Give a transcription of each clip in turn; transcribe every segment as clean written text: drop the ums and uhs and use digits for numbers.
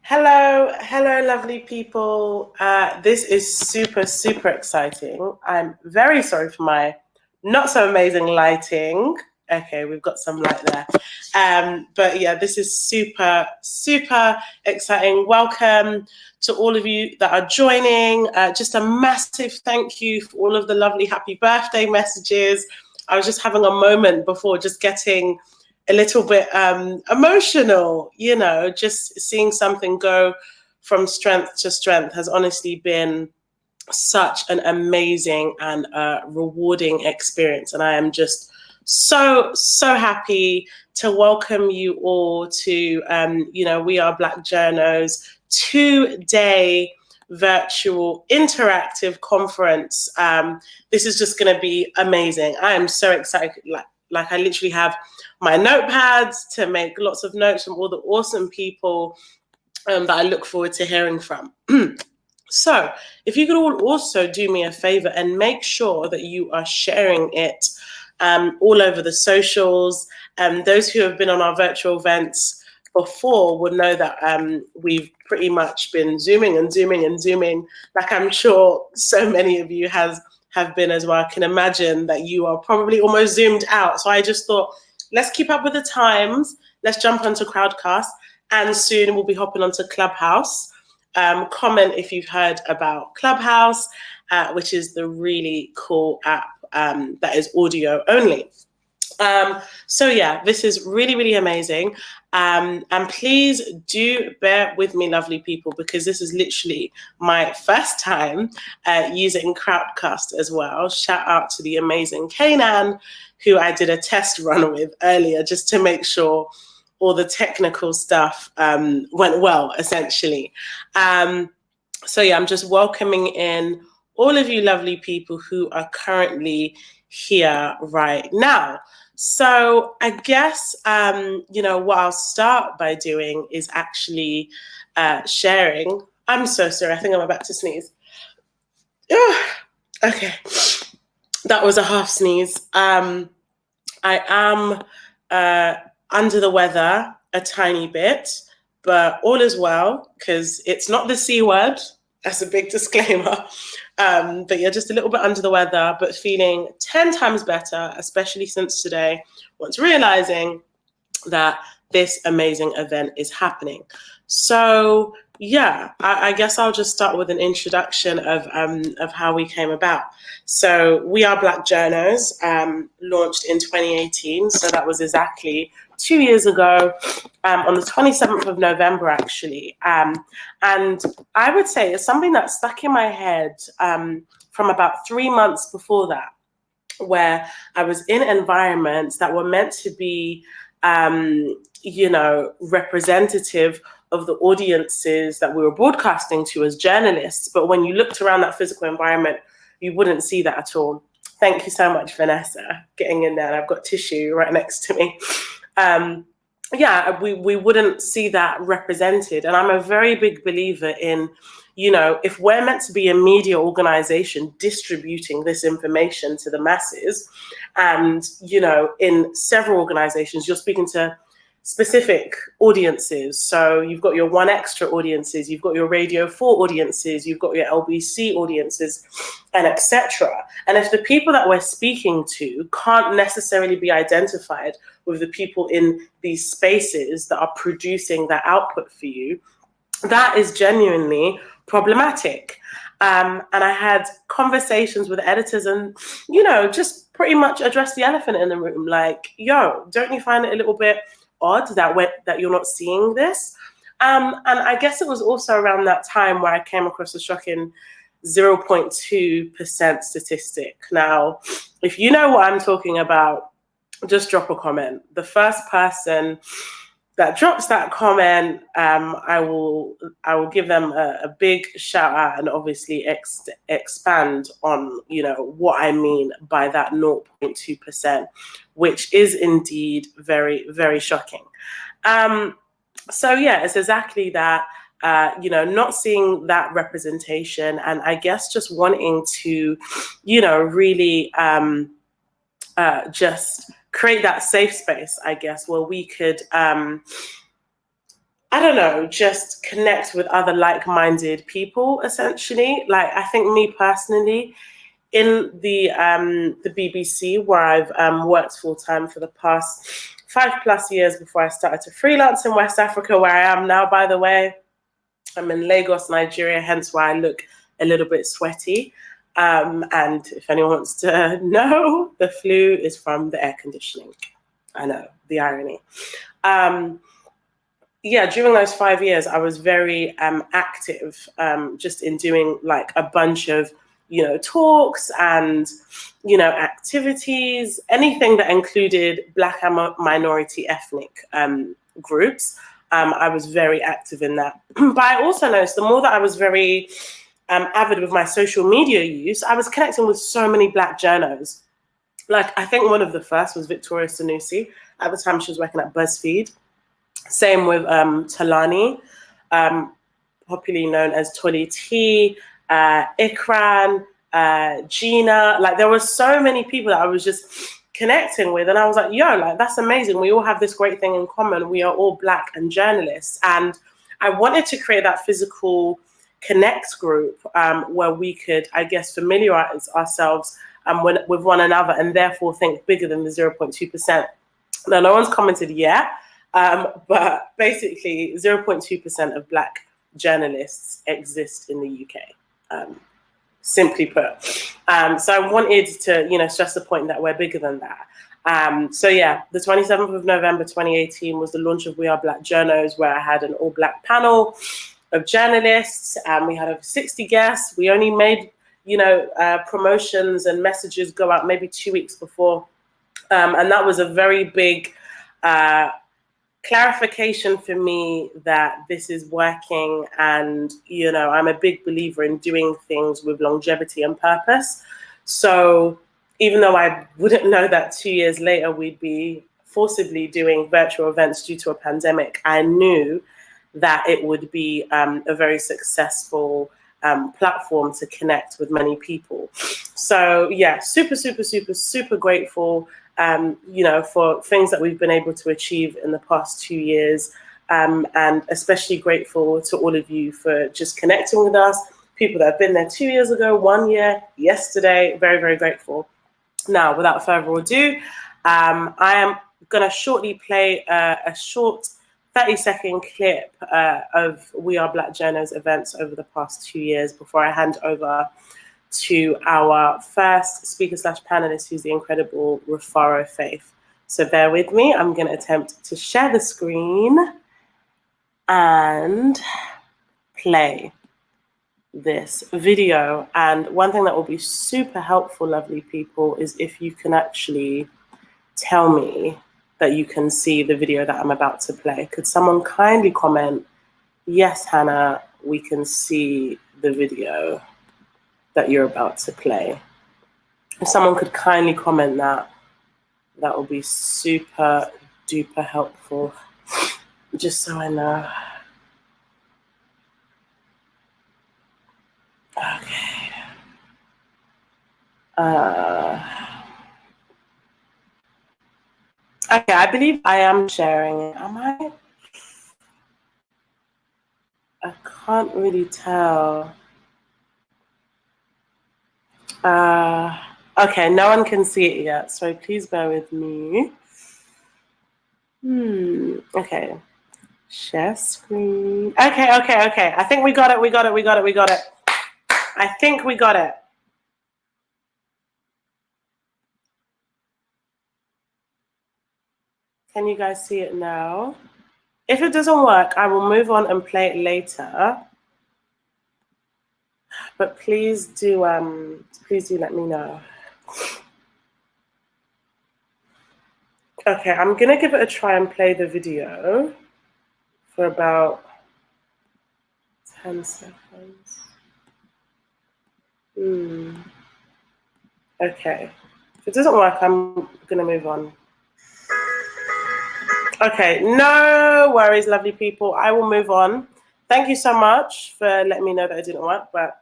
Hello, lovely people. This is super exciting. I'm very sorry for my not so amazing lighting. Okay, we've got some light there. But yeah, this is super exciting. Welcome to all of you that are joining. Just a massive thank you for all of the lovely happy birthday messages. I was just having a moment before, just getting a little bit emotional, just seeing something go from strength to strength has honestly been such an amazing and rewarding experience. And I am just so happy to welcome you all to, We Are Black Journos 2-day virtual interactive conference. This is just going to be amazing. I am so excited. Like I literally have my notepads to make lots of notes from all the awesome people that I look forward to hearing from. So if you could all also do me a favor and make sure that you are sharing it all over the socials. Those who have been on our virtual events before would know that we've pretty much been zooming, like I'm sure so many of you have been as well. I can imagine that you are probably almost zoomed out. So I just thought, let's keep up with the times. Let's jump onto Crowdcast, and soon we'll be hopping onto Clubhouse. Comment if you've heard about Clubhouse, which is the really cool app that is audio only. So yeah, this is really amazing. And please do bear with me, lovely people, because this is literally my first time using Crowdcast as well. Shout out to the amazing Kanan, who I did a test run with earlier, just to make sure all the technical stuff went well, essentially. So yeah, I'm just welcoming in all of you lovely people who are currently here right now. So I guess, what I'll start by doing is actually sharing. I'm so sorry, I think I'm about to sneeze. Okay, that was a half sneeze. I am under the weather a tiny bit, but all is well, because it's not the C word. That's a big disclaimer. But yeah, just a little bit under the weather, but feeling 10 times better, especially since today, once realizing that this amazing event is happening. So yeah, I guess I'll just start with an introduction of how we came about. So We Are Black Journos launched in 2018. So that was exactly 2 years ago, on the 27th of November, actually. And I would say it's something that stuck in my head from about 3 months before that, where I was in environments that were meant to be, representative of the audiences that we were broadcasting to as journalists. But when you looked around that physical environment, you wouldn't see that at all. Thank you so much, Vanessa, getting in there. And I've got tissue right next to me. We wouldn't see that represented. And I'm a very big believer in, if we're meant to be a media organization distributing this information to the masses, and, in several organizations, you're speaking to specific audiences. So you've got your One Extra audiences, you've got your Radio 4 audiences, you've got your LBC audiences, and etc. And if the people that we're speaking to can't necessarily be identified with the people in these spaces that are producing that output for you, that is genuinely problematic. And I had conversations with editors and, just pretty much address the elephant in the room. Like, don't you find it a little bit odd that you're not seeing this? And I guess it was also around that time where I came across a shocking 0.2% statistic. Now, if you know what I'm talking about, just drop a comment. The first person that drops that comment, I will give them a big shout out and obviously expand on what I mean by that 0.2%, which is indeed very, very shocking. So yeah, it's exactly that. Not seeing that representation, and I guess just wanting to, really just create that safe space, I guess, where we could I don't know, just connect with other like-minded people, essentially. Like, I think me personally, in the BBC, where I've worked full-time for the past 5+ years before I started to freelance in West Africa, where I am now, by the way. I'm in Lagos, Nigeria, hence why I look a little bit sweaty. And if anyone wants to know, the flu is from the air conditioning. I know, the irony. Yeah, during those 5 years, I was very active, just in doing like a bunch of, talks and, activities, anything that included Black and minority ethnic groups. I was very active in that. But I also noticed the more that I was very avid with my social media use, I was connecting with so many Black journos. Like, I think one of the first was Victoria Sanusi. At the time, she was working at BuzzFeed. Same with Talani, popularly known as Tolly T, Ikran, Gina. Like, there were so many people that I was just connecting with, and I was like, yo, like, that's amazing. We all have this great thing in common. We are all Black and journalists. And I wanted to create that physical connect group where we could, I guess, familiarize ourselves with one another and therefore think bigger than the 0.2%. Now, no one's commented yet. But basically, 0.2% of Black journalists exist in the UK, simply put. So I wanted to, stress the point that we're bigger than that. So yeah, the 27th of November 2018 was the launch of We Are Black Journos, where I had an all-Black panel of journalists. We had over 60 guests. We only made, promotions and messages go out maybe 2 weeks before. And that was a very big clarification for me that this is working, and I'm a big believer in doing things with longevity and purpose. So even though I wouldn't know that 2 years later we'd be forcibly doing virtual events due to a pandemic, I knew that it would be a very successful platform to connect with many people. So yeah, super, super, super, super grateful for things that we've been able to achieve in the past 2 years. And especially grateful to all of you for just connecting with us, people that have been there 2 years ago, 1 year, yesterday, very, very grateful. Now, without further ado, I am going to shortly play a short 30-second clip of We Are Black Journos events over the past 2 years before I hand over to our first speaker/panelist, who's the incredible Rufaro Faith. So bear with me. I'm going to attempt to share the screen and play this video. And one thing that will be super helpful, lovely people, is if you can actually tell me that you can see the video that I'm about to play. Could someone kindly comment, yes, Hannah, we can see the video that you're about to play? If someone could kindly comment that, that would be super duper helpful, just so I know. Okay. Okay, I believe I am sharing it. Am I? I can't really tell. Okay, no one can see it yet, so please bear with me. Okay. Share screen. Okay. I think we got it. I think we got it. Can you guys see it now? If it doesn't work, I will move on and play it later. But please do let me know. Okay, I'm gonna give it a try and play the video for about 10 seconds. Okay, if it doesn't work, I'm gonna move on. Okay, no worries, lovely people. I will move on. Thank you so much for letting me know that it didn't work, but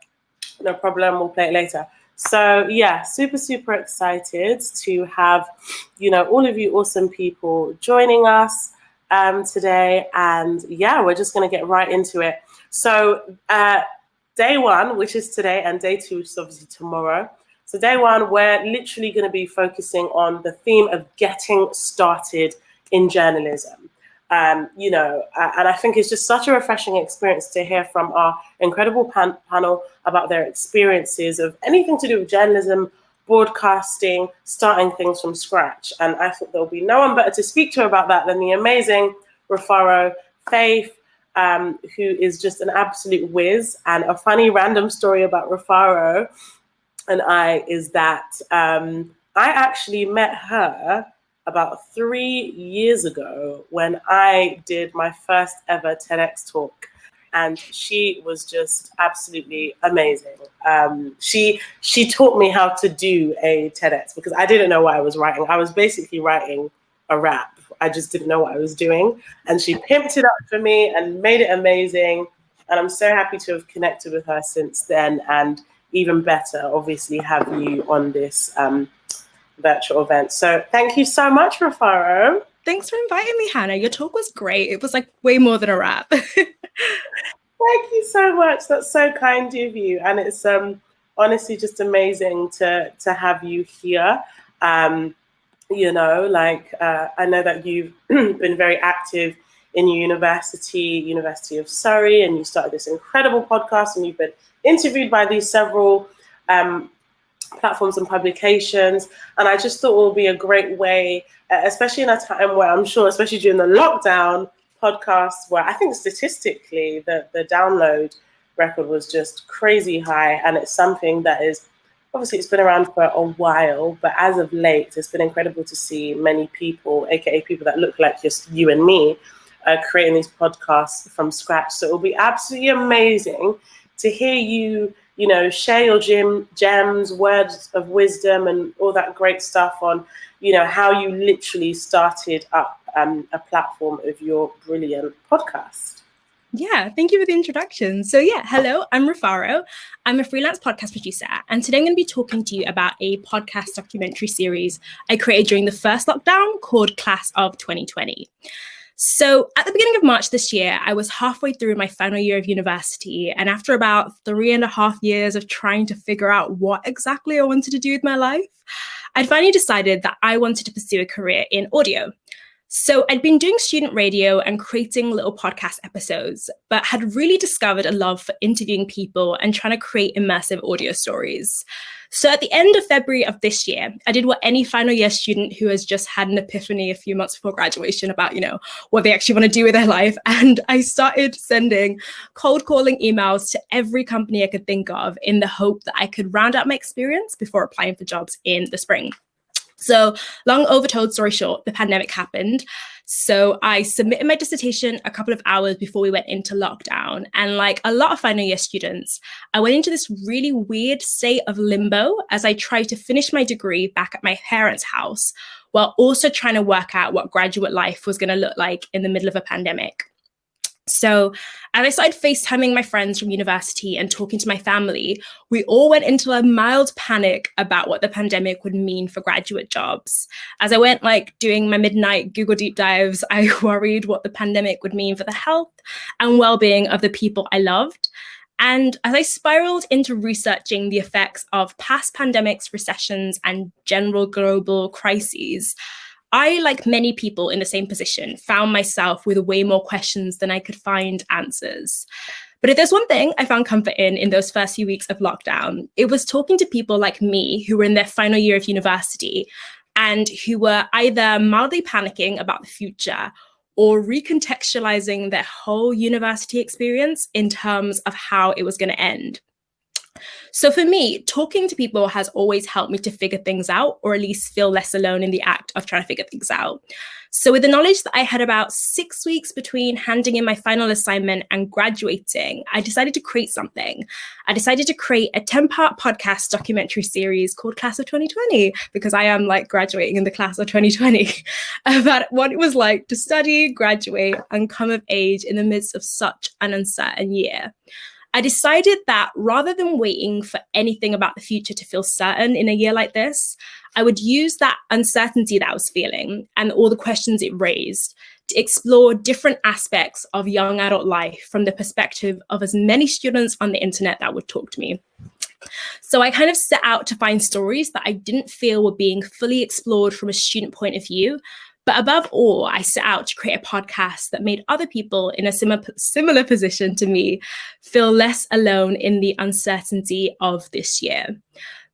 no problem, we'll play it later. So yeah, super, super excited to have, all of you awesome people joining us. today. And yeah, we're just going to get right into it. So day one, which is today, and day two, which is obviously tomorrow. So day one, we're literally going to be focusing on the theme of getting started in journalism. And I think it's just such a refreshing experience to hear from our incredible panel about their experiences of anything to do with journalism, broadcasting, starting things from scratch. And I thought there'll be no one better to speak to about that than the amazing Rufaro Faith, who is just an absolute whiz. And a funny random story about Rufaro and I is that I actually met her about 3 years ago when I did my first ever TEDx talk. And she was just absolutely amazing. She taught me how to do a TEDx because I didn't know what I was writing. I was basically writing a rap. I just didn't know what I was doing. And she pimped it up for me and made it amazing. And I'm so happy to have connected with her since then. And even better, obviously, have you on this virtual event. So thank you so much, Rufaro. Thanks for inviting me, Hannah. Your talk was great. It was like way more than a rap. Thank you so much. That's so kind of you. And it's honestly just amazing to have you here. I know that you've been very active in your University of Surrey, and you started this incredible podcast, and you've been interviewed by these several platforms and publications. And I just thought it would be a great way, especially in a time where I'm sure, especially during the lockdown, podcasts where I think statistically the download record was just crazy high. And it's something that is, obviously it's been around for a while, but as of late, it's been incredible to see many people, aka people that look like just you and me, creating these podcasts from scratch. So it will be absolutely amazing to hear you, share your gems, words of wisdom, and all that great stuff on, how you literally started up a platform of your brilliant podcast. Yeah, thank you for the introduction. So yeah, hello, I'm Rufaro. I'm a freelance podcast producer, and today I'm going to be talking to you about a podcast documentary series I created during the first lockdown called Class of 2020. So at the beginning of March this year, I was halfway through my final year of university. And after about 3.5 years of trying to figure out what exactly I wanted to do with my life, I'd finally decided that I wanted to pursue a career in audio. So I'd been doing student radio and creating little podcast episodes, but had really discovered a love for interviewing people and trying to create immersive audio stories. So at the end of February of this year, I did what any final year student who has just had an epiphany a few months before graduation about, what they actually want to do with their life. And I started sending cold calling emails to every company I could think of in the hope that I could round out my experience before applying for jobs in the spring. So long overtold story short, the pandemic happened. So I submitted my dissertation a couple of hours before we went into lockdown. And like a lot of final year students, I went into this really weird state of limbo as I tried to finish my degree back at my parents' house, while also trying to work out what graduate life was going to look like in the middle of a pandemic. So as I started FaceTiming my friends from university and talking to my family, we all went into a mild panic about what the pandemic would mean for graduate jobs. As I went doing my midnight Google deep dives, I worried what the pandemic would mean for the health and well-being of the people I loved. And as I spiraled into researching the effects of past pandemics, recessions, and general global crises, I, like many people in the same position, found myself with way more questions than I could find answers. But if there's one thing I found comfort in those first few weeks of lockdown, it was talking to people like me who were in their final year of university and who were either mildly panicking about the future or recontextualizing their whole university experience in terms of how it was going to end. So for me, talking to people has always helped me to figure things out, or at least feel less alone in the act of trying to figure things out. So with the knowledge that I had about 6 weeks between handing in my final assignment and graduating, I decided to create something. I decided to create a 10-part podcast documentary series called Class of 2020, because I am graduating in the class of 2020, about what it was like to study, graduate, and come of age in the midst of such an uncertain year. I decided that rather than waiting for anything about the future to feel certain in a year like this, I would use that uncertainty that I was feeling and all the questions it raised to explore different aspects of young adult life from the perspective of as many students on the internet that would talk to me. So I kind of set out to find stories that I didn't feel were being fully explored from a student point of view. But above all, I set out to create a podcast that made other people in a similar position to me feel less alone in the uncertainty of this year.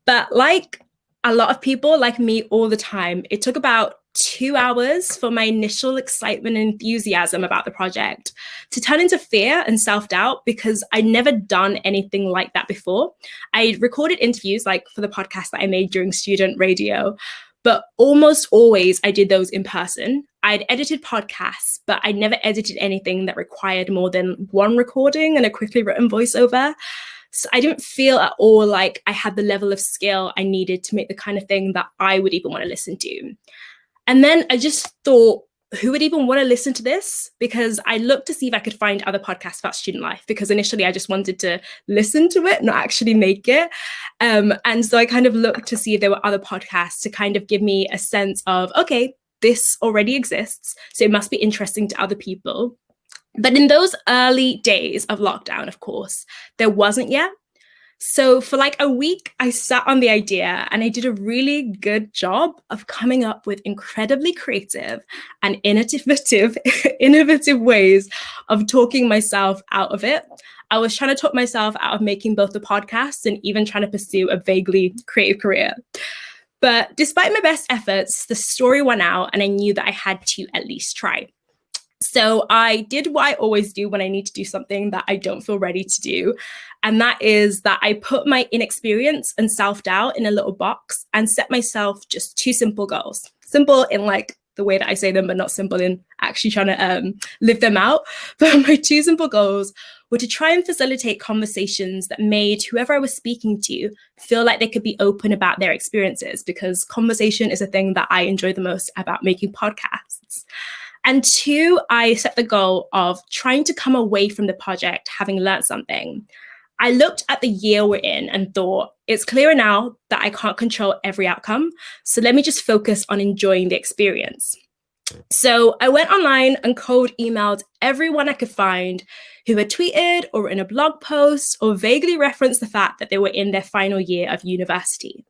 But like a lot of people like me all the time, it took about 2 hours for my initial excitement and enthusiasm about the project to turn into fear and self-doubt, because I'd never done anything like that before. I recorded interviews like for the podcast that I made during student radio, but almost always I did those in person. I'd edited podcasts, but I never edited anything that required more than one recording and a quickly written voiceover. So I didn't feel at all like I had the level of skill I needed to make the kind of thing that I would even want to listen to. And then I just thought, who would even want to listen to this? Because I looked to see if I could find other podcasts about student life, because initially I just wanted to listen to it, not actually make it. And so I kind of looked to see if there were other podcasts to kind of give me a sense of, okay, this already exists, so it must be interesting to other people. But in those early days of lockdown, of course, there wasn't yet. So for like a week, I sat on the idea and I did a really good job of coming up with incredibly creative and innovative ways of talking myself out of it. I was trying to talk myself out of making both the podcast and even trying to pursue a vaguely creative career. But despite my best efforts, the story won out and I knew that I had to at least try. So I did what I always do when I need to do something that I don't feel ready to do. And that is that I put my inexperience and self-doubt in a little box and set myself just 2 simple goals. Simple in like the way that I say them, but not simple in actually trying to live them out. But my 2 simple goals were to try and facilitate conversations that made whoever I was speaking to feel like they could be open about their experiences, because conversation is a thing that I enjoy the most about making podcasts. And 2, I set the goal of trying to come away from the project having learned something. I looked at the year we're in and thought, it's clearer now that I can't control every outcome, so let me just focus on enjoying the experience. So I went online and cold emailed everyone I could find who had tweeted or written a blog post or vaguely referenced the fact that they were in their final year of university.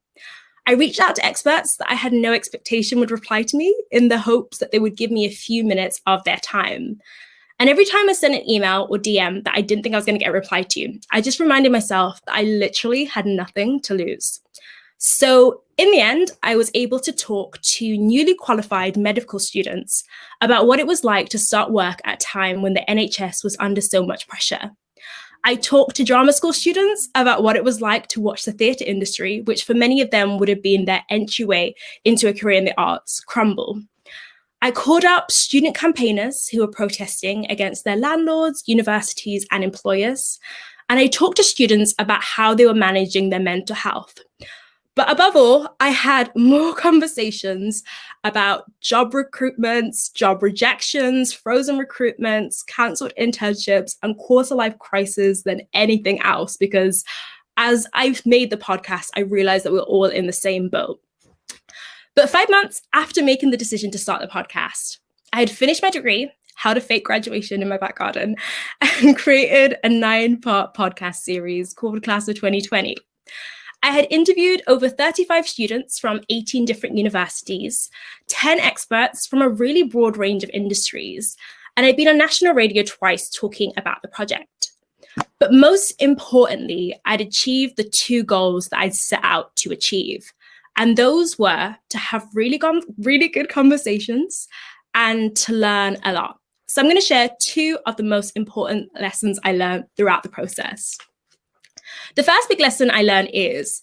I reached out to experts that I had no expectation would reply to me, in the hopes that they would give me a few minutes of their time. And every time I sent an email or DM that I didn't think I was going to get a reply to, I just reminded myself that I literally had nothing to lose. So in the end, I was able to talk to newly qualified medical students about what it was like to start work at a time when the NHS was under so much pressure. I talked to drama school students about what it was like to watch the theatre industry, which for many of them would have been their entryway into a career in the arts, crumble. I called up student campaigners who were protesting against their landlords, universities, and employers. And I talked to students about how they were managing their mental health. But above all, I had more conversations about job recruitments, job rejections, frozen recruitments, cancelled internships, and quarter-life crisis than anything else, because as I've made the podcast, I realized that we're all in the same boat. But 5 months after making the decision to start the podcast, I had finished my degree, held a fake graduation in my back garden, and created a 9-part podcast series called Class of 2020. I had interviewed over 35 students from 18 different universities, 10 experts from a really broad range of industries, and I'd been on national radio twice talking about the project. But most importantly, I'd achieved the 2 goals that I'd set out to achieve. And those were to have really good conversations and to learn a lot. So I'm going to share 2 of the most important lessons I learned throughout the process. The first big lesson I learned is,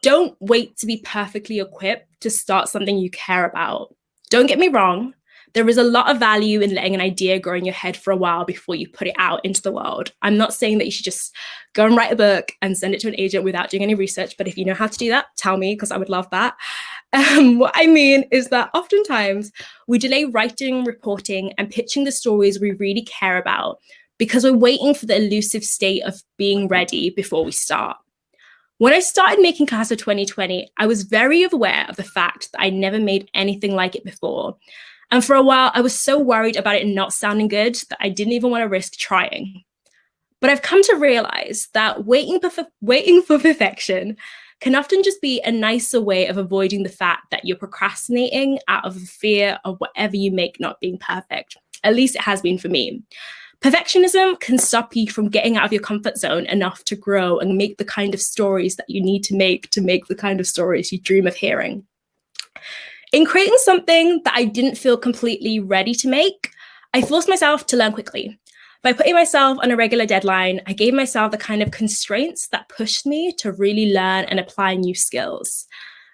don't wait to be perfectly equipped to start something you care about. Don't get me wrong, there is a lot of value in letting an idea grow in your head for a while before you put it out into the world. I'm not saying that you should just go and write a book and send it to an agent without doing any research, but if you know how to do that, tell me, because I would love that. What I mean is that oftentimes we delay writing, reporting, and pitching the stories we really care about because we're waiting for the elusive state of being ready before we start. When I started making Class of 2020, I was very aware of the fact that I never made anything like it before. And for a while, I was so worried about it not sounding good that I didn't even want to risk trying. But I've come to realize that waiting for perfection can often just be a nicer way of avoiding the fact that you're procrastinating out of the fear of whatever you make not being perfect. At least it has been for me. Perfectionism can stop you from getting out of your comfort zone enough to grow and make the kind of stories that you need to make the kind of stories you dream of hearing. In creating something that I didn't feel completely ready to make, I forced myself to learn quickly. By putting myself on a regular deadline, I gave myself the kind of constraints that pushed me to really learn and apply new skills.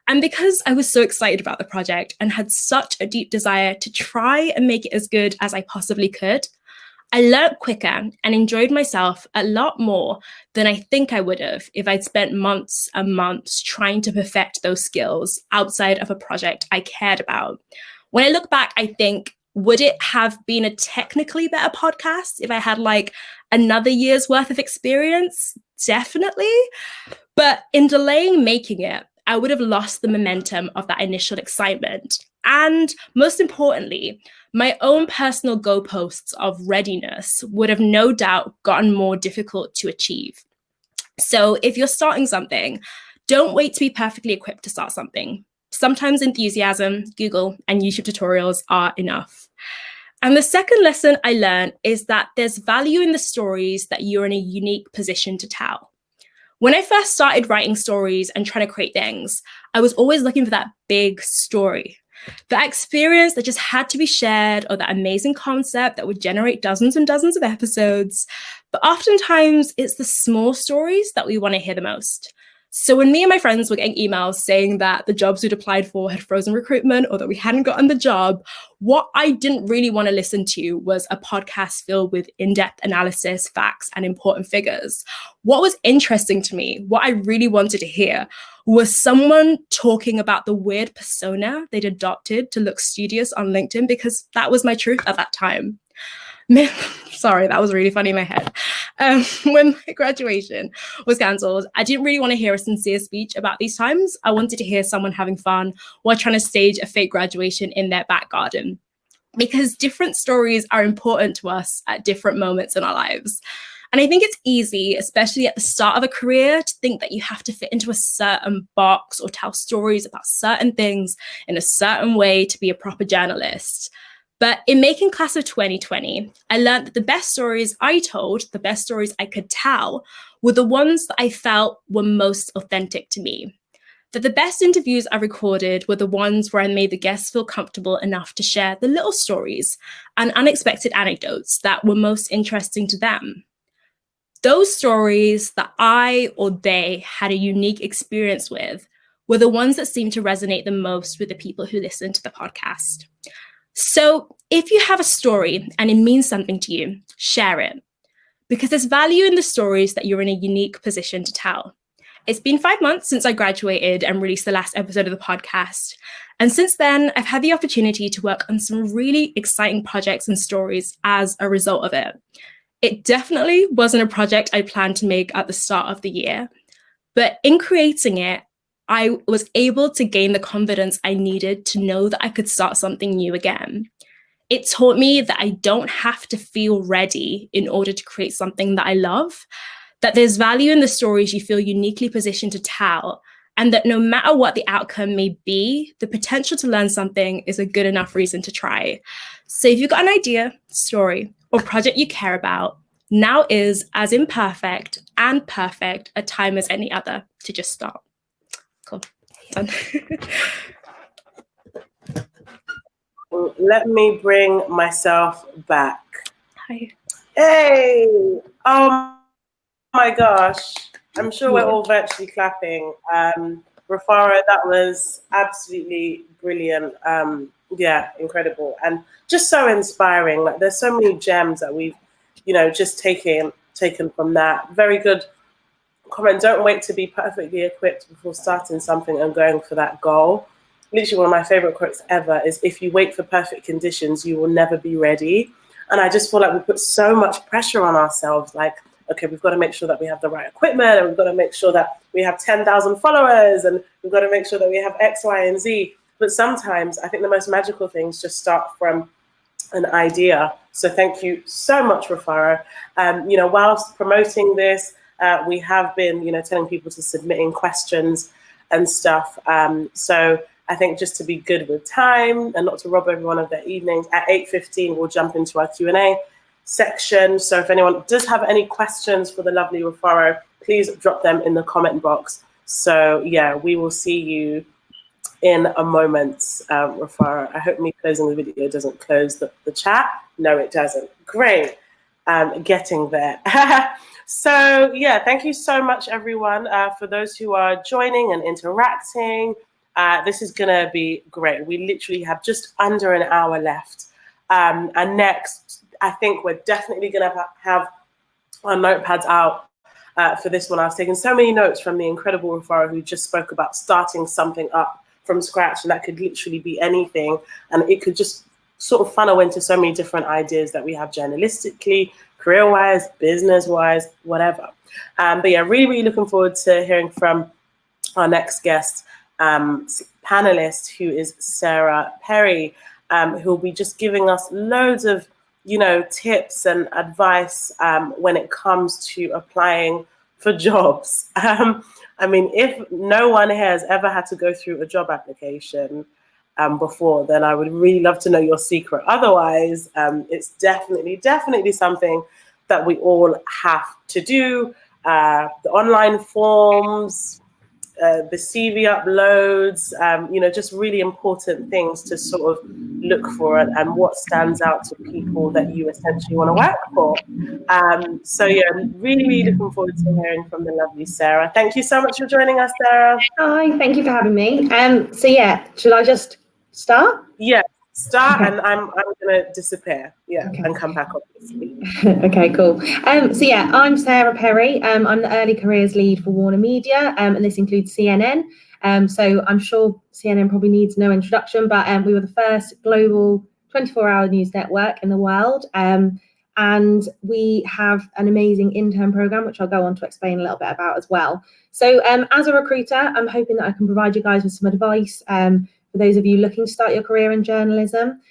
And because I was so excited about the project and had such a deep desire to try and make it as good as I possibly could, I learned quicker and enjoyed myself a lot more than I think I would have if I'd spent months and months trying to perfect those skills outside of a project I cared about. When I look back, I think, would it have been a technically better podcast if I had like another year's worth of experience? Definitely. But in delaying making it, I would have lost the momentum of that initial excitement. And most importantly, my own personal goalposts of readiness would have no doubt gotten more difficult to achieve. So if you're starting something, don't wait to be perfectly equipped to start something. Sometimes enthusiasm, Google, and YouTube tutorials are enough. And the second lesson I learned is that there's value in the stories that you're in a unique position to tell. When I first started writing stories and trying to create things, I was always looking for that big story, that experience that just had to be shared, or that amazing concept that would generate dozens and dozens of episodes. But oftentimes it's the small stories that we want to hear the most. So when me and my friends were getting emails saying that the jobs we'd applied for had frozen recruitment or that we hadn't gotten the job, what I didn't really want to listen to was a podcast filled with in-depth analysis, facts, and important figures. What was interesting to me, what I really wanted to hear, was someone talking about the weird persona they'd adopted to look studious on LinkedIn, because that was my truth at that time. Sorry, that was really funny in my head. When my graduation was cancelled, I didn't really want to hear a sincere speech about these times. I wanted to hear someone having fun while trying to stage a fake graduation in their back garden, because different stories are important to us at different moments in our lives. And I think it's easy, especially at the start of a career, to think that you have to fit into a certain box or tell stories about certain things in a certain way to be a proper journalist. But in making Class of 2020, I learned that the best stories I told, the best stories I could tell, were the ones that I felt were most authentic to me. That the best interviews I recorded were the ones where I made the guests feel comfortable enough to share the little stories and unexpected anecdotes that were most interesting to them. Those stories that I or they had a unique experience with were the ones that seemed to resonate the most with the people who listened to the podcast. So if you have a story and it means something to you, share it, because there's value in the stories that you're in a unique position to tell. It's been 5 months since I graduated and released the last episode of the podcast. And since then, I've had the opportunity to work on some really exciting projects and stories as a result of it. It definitely wasn't a project I planned to make at the start of the year, but in creating it, I was able to gain the confidence I needed to know that I could start something new again. It taught me that I don't have to feel ready in order to create something that I love, that there's value in the stories you feel uniquely positioned to tell, and that no matter what the outcome may be, the potential to learn something is a good enough reason to try. So if you've got an idea, story, or project you care about, now is as imperfect and perfect a time as any other to just start. Cool. Done. Let me bring myself back. Hi. Hey! Oh my gosh. I'm sure we're all virtually clapping. Rufaro, that was absolutely brilliant. Yeah, incredible. And just so inspiring. Like, there's so many gems that we've, just taken from that. Very good comment. Don't wait to be perfectly equipped before starting something and going for that goal. Literally one of my favorite quotes ever is, if you wait for perfect conditions, you will never be ready. And I just feel like we put so much pressure on ourselves. Like, okay, we've got to make sure that we have the right equipment, and we've got to make sure that we have 10,000 followers, and we've got to make sure that we have X, Y, and Z. But sometimes I think the most magical things just start from an idea. So thank you so much, Rufaro. Whilst promoting this, we have been, telling people to submit in questions and stuff. So I think just to be good with time and not to rob everyone of their evenings, at 8:15 we'll jump into our Q&A section. So if anyone does have any questions for the lovely Rufaro, please drop them in the comment box. So yeah, we will see you in a moment, Rufaro. I hope me closing the video doesn't close the chat. No, it doesn't. Great. Getting there. So yeah, thank you so much, everyone, for those who are joining and interacting. This is gonna be great. We literally have just under an hour left. And next, I think we're definitely gonna have our notepads out for this one. I was taking so many notes from the incredible Rufaro, who just spoke about starting something up from scratch, and that could literally be anything, and it could just sort of funnel into so many different ideas that we have journalistically, career-wise, business-wise, whatever. But yeah, really, really looking forward to hearing from our next guest panelist, who is Sarah Perry, who will be just giving us loads of tips and advice when it comes to applying for jobs. I mean, if no one here has ever had to go through a job application before, then I would really love to know your secret. Otherwise, it's definitely something that we all have to do. The online forms, the CV uploads, just really important things to sort of look for and what stands out to people that you essentially want to work for. So yeah, really, really looking forward to hearing from the lovely Sarah. Thank you so much for joining us, Sarah. Hi, thank you for having me. So yeah, should I just start? Yeah, start. Okay. And I'm gonna disappear, Okay. and come back, obviously. Okay, cool. So yeah, I'm Sarah Perry. I'm the early careers lead for Warner Media, and this includes CNN. So I'm sure CNN probably needs no introduction, but we were the first global 24-hour news network in the world. And we have an amazing intern program, which I'll go on to explain a little bit about as well. So as a recruiter, I'm hoping that I can provide you guys with some advice for those of you looking to start your career in journalism.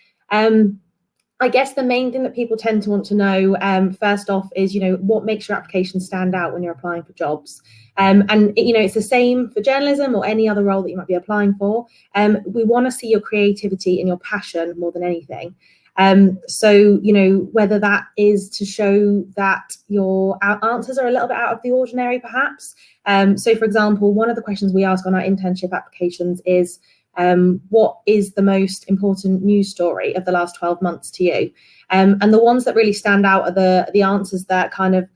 I guess the main thing that people tend to want to know, first off, is, what makes your application stand out when you're applying for jobs? It's the same for journalism or any other role that you might be applying for. We want to see your creativity and your passion more than anything. So, whether that is to show that your answers are a little bit out of the ordinary, perhaps. So, for example, one of the questions we ask on our internship applications is, what is the most important news story of the last 12 months to you? And the ones that really stand out are the answers that kind of,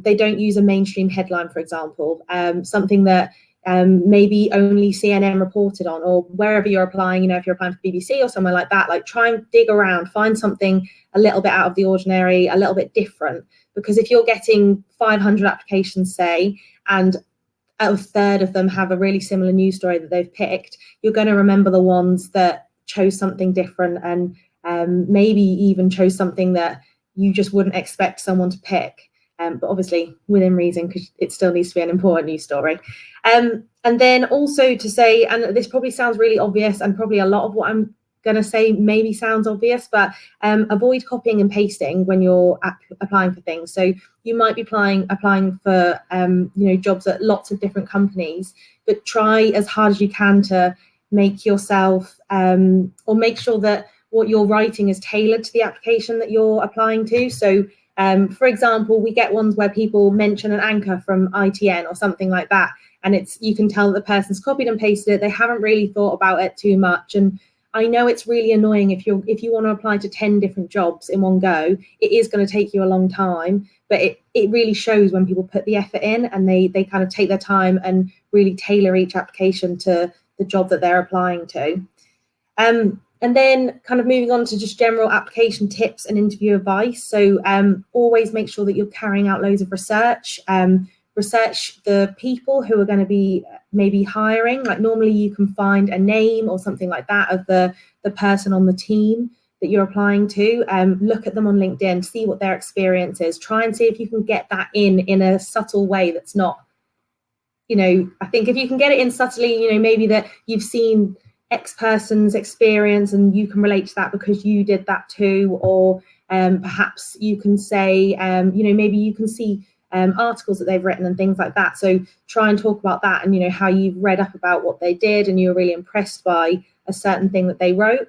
they don't use a mainstream headline, for example, something that maybe only CNN reported on, or wherever you're applying, if you're applying for BBC or somewhere like that, like try and dig around, find something a little bit out of the ordinary, a little bit different. Because if you're getting 500 applications, say, and a third of them have a really similar news story that they've picked, you're going to remember the ones that chose something different and maybe even chose something that you just wouldn't expect someone to pick. But obviously within reason, because it still needs to be an important news story. And then also to say, and this probably sounds really obvious, and probably a lot of what I'm going to say maybe sounds obvious, but avoid copying and pasting when you're applying for things. So you might be applying for jobs at lots of different companies, but try as hard as you can to make yourself or make sure that what you're writing is tailored to the application that you're applying to. So for example, we get ones where people mention an anchor from ITN or something like that, and you can tell that the person's copied and pasted it. They haven't really thought about it too much. And I know it's really annoying if you want to apply to 10 different jobs in one go. It is going to take you a long time, but it really shows when people put the effort in and they kind of take their time and really tailor each application to the job that they're applying to. And then kind of moving on to just general application tips and interview advice. So always make sure that you're carrying out loads of research. Research the people who are going to be maybe hiring. Like normally you can find a name or something like that of the person on the team that you're applying to. Look at them on LinkedIn, see what their experience is. Try and see if you can get that in a subtle way that's not, I think if you can get it in subtly, maybe that you've seen X person's experience and you can relate to that because you did that too, or perhaps you can say, maybe you can see articles that they've written and things like that. So try and talk about that and, how you've read up about what they did and you're really impressed by a certain thing that they wrote.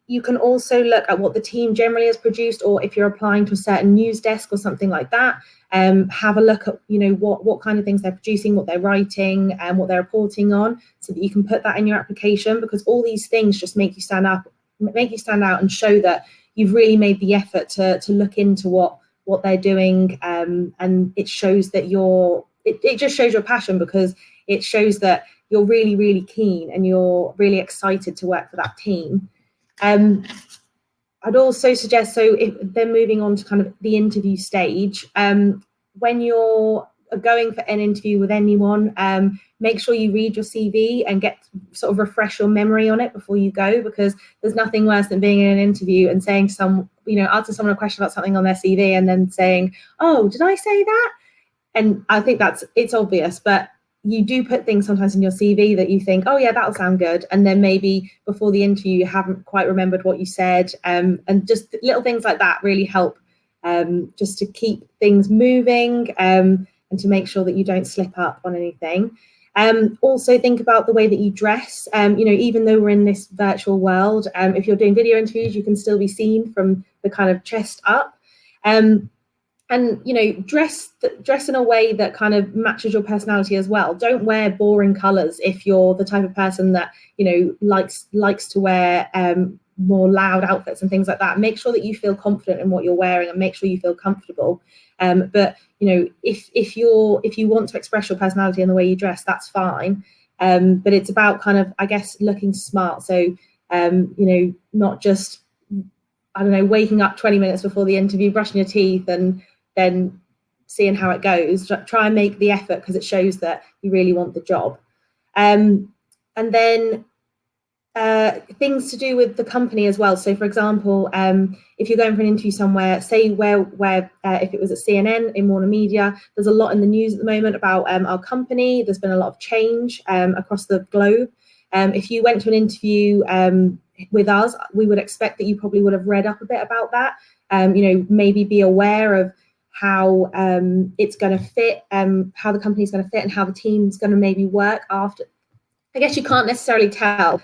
You can also look at what the team generally has produced, or if you're applying to a certain news desk or something like that, have a look at, what kind of things they're producing, what they're writing, and what they're reporting on, so that you can put that in your application, because all these things just make you stand out and show that you've really made the effort to look into what they're doing, and it shows that it just shows your passion, because it shows that you're really, really keen and you're really excited to work for that team. I'd also suggest, so if they're moving on to kind of the interview stage, when you're going for an interview with anyone, make sure you read your CV and sort of refresh your memory on it before you go, because there's nothing worse than being in an interview and saying asking someone a question about something on their CV and then saying, oh, did I say that? And I think it's obvious, but you do put things sometimes in your CV that you think, oh yeah, that'll sound good, and then maybe before the interview you haven't quite remembered what you said, and just little things like that really help, just to keep things moving, and to make sure that you don't slip up on anything. Also think about the way that you dress. Even though we're in this virtual world, if you're doing video interviews, you can still be seen from the kind of chest up. And dress in a way that kind of matches your personality as well. Don't wear boring colours if you're the type of person that likes to wear more loud outfits and things like that. Make sure that you feel confident in what you're wearing and make sure you feel comfortable. But if you want to express your personality in the way you dress, that's fine. But it's about kind of, I guess, looking smart. So not just, I don't know, waking up 20 minutes before the interview, brushing your teeth and then seeing how it goes. Try and make the effort, because it shows that you really want the job. And then things to do with the company as well. So for example, if you're going for an interview somewhere, say where if it was at CNN in Warner Media, there's a lot in the news at the moment about our company. There's been a lot of change across the globe. If you went to an interview with us, we would expect that you probably would have read up a bit about that. Maybe be aware of how it's going to fit, how the company's going to fit, and how the team's going to maybe work after. I guess you can't necessarily tell,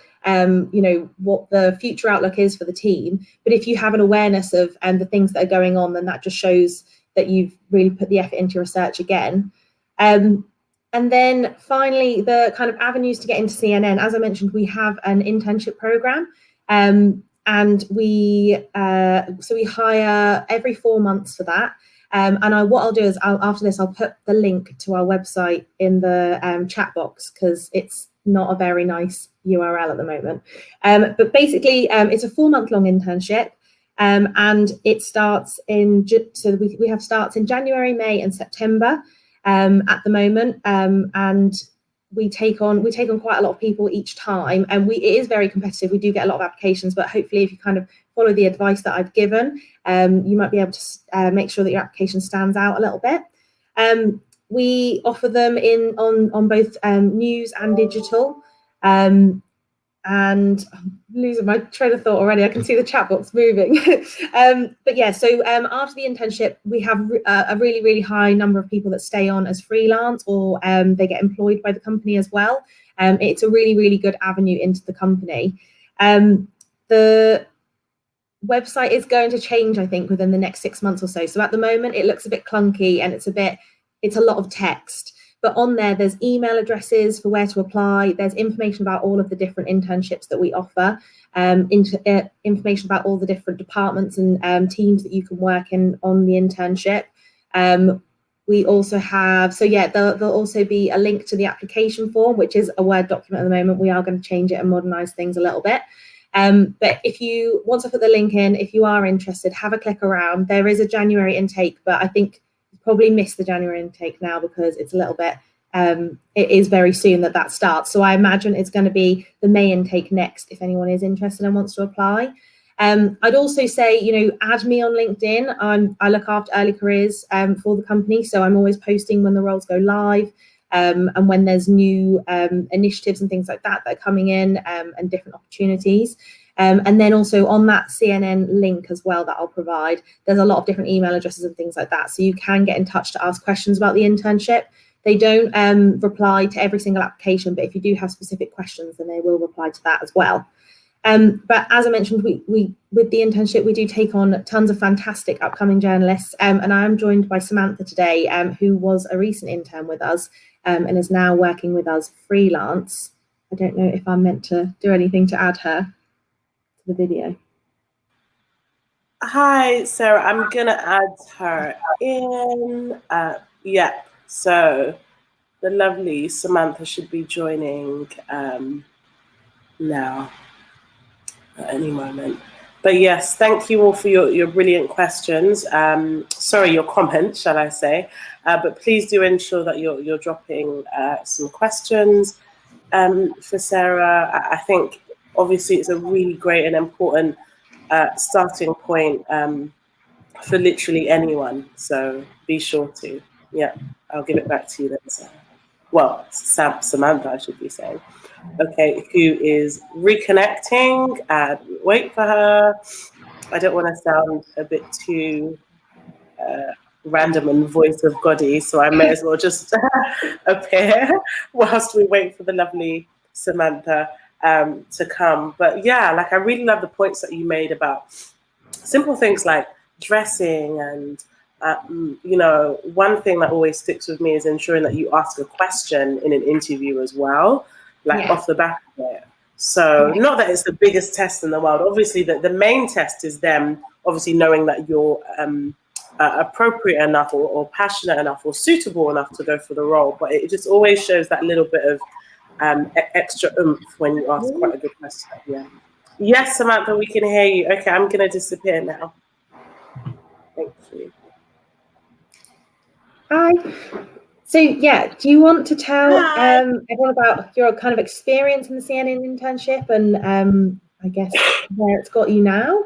what the future outlook is for the team. But if you have an awareness of the things that are going on, then that just shows that you've really put the effort into your research again. And then finally, the kind of avenues to get into CNN. As I mentioned, we have an internship program, and we hire every 4 months for that. What I'll do is after this, I'll put the link to our website in the chat box, because it's not a very nice URL at the moment. But basically, it's a 4-month-long internship, and it starts we have starts in January, May, and September at the moment, and we take on quite a lot of people each time, and it is very competitive. We do get a lot of applications, but hopefully, if you kind of follow the advice that I've given, you might be able to make sure that your application stands out a little bit. We offer them on both news and digital. And I'm losing my train of thought already. I can see the chat box moving. But yeah, so after the internship, we have a really, really high number of people that stay on as freelance, or they get employed by the company as well. It's a really, really good avenue into the company. The website is going to change, I think, within the next 6 months or so. So at the moment, it looks a bit clunky and it's a lot of text. But on there, there's email addresses for where to apply. There's information about all of the different internships that we offer, information about all the different departments and teams that you can work in on the internship. We also have, there'll also be a link to the application form, which is a Word document at the moment. We are going to change it and modernize things a little bit. But once I put the link in, if you are interested, have a click around. There is a January intake, but I think probably missed the January intake now because it's a little bit, it is very soon that starts. So I imagine it's going to be the May intake next if anyone is interested and wants to apply. I'd also say, add me on LinkedIn. I look after early careers for the company, so I'm always posting when the roles go live. and when there's new initiatives and things like that that are coming in, and different opportunities. And then also on that CNN link as well that I'll provide, there's a lot of different email addresses and things like that. So you can get in touch to ask questions about the internship. They don't reply to every single application, but if you do have specific questions, then they will reply to that as well. But as I mentioned, we with the internship, we do take on tons of fantastic upcoming journalists. And I'm joined by Samantha today, who was a recent intern with us and is now working with us freelance. I don't know if I'm meant to do anything to add her to the video. Hi, Sarah. I'm going to add her in. Yeah, so the lovely Samantha should be joining now at any moment. But yes, thank you all for your brilliant questions. Sorry, your comments, shall I say. But please do ensure that you're dropping some questions for Sarah. I think obviously it's a really great and important starting point for literally anyone. So be sure to. Yeah, I'll give it back to you then, Sarah. Well, Samantha, I should be saying. Okay, who is reconnecting? Wait for her. I don't want to sound a bit too random and voice of Goddy, so I may as well just appear whilst we wait for the lovely Samantha to come. But yeah, like I really love the points that you made about simple things like dressing and you know, one thing that always sticks with me is ensuring that you ask a question in an interview as well, like off the back of it. So not that it's the biggest test in the world. Obviously, the main test is them obviously knowing that you're appropriate enough or passionate enough or suitable enough to go for the role. But it just always shows that little bit of extra oomph when you ask quite a good question at the end. Yes, Samantha, we can hear you. Okay, I'm going to disappear now. Thank you. Hi. So yeah, do you want to tell everyone about your kind of experience in the CNN internship and I guess where it's got you now?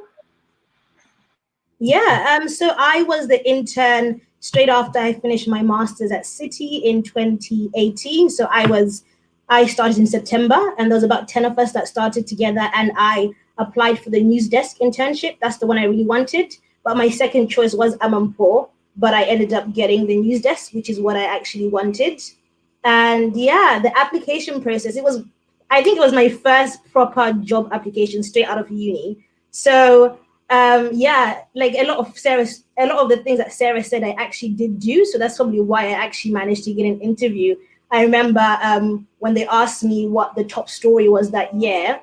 Yeah, so I was the intern straight after I finished my master's at City in 2018. So I started in September, and there was about 10 of us that started together, and I applied for the news desk internship. That's the one I really wanted. But my second choice was Amampo, but I ended up getting the news desk, which is what I actually wanted. And yeah, the application process, I think it was my first proper job application straight out of uni. So yeah, like a lot of the things that Sarah said, I actually did do. So that's probably why I actually managed to get an interview. I remember when they asked me what the top story was that year,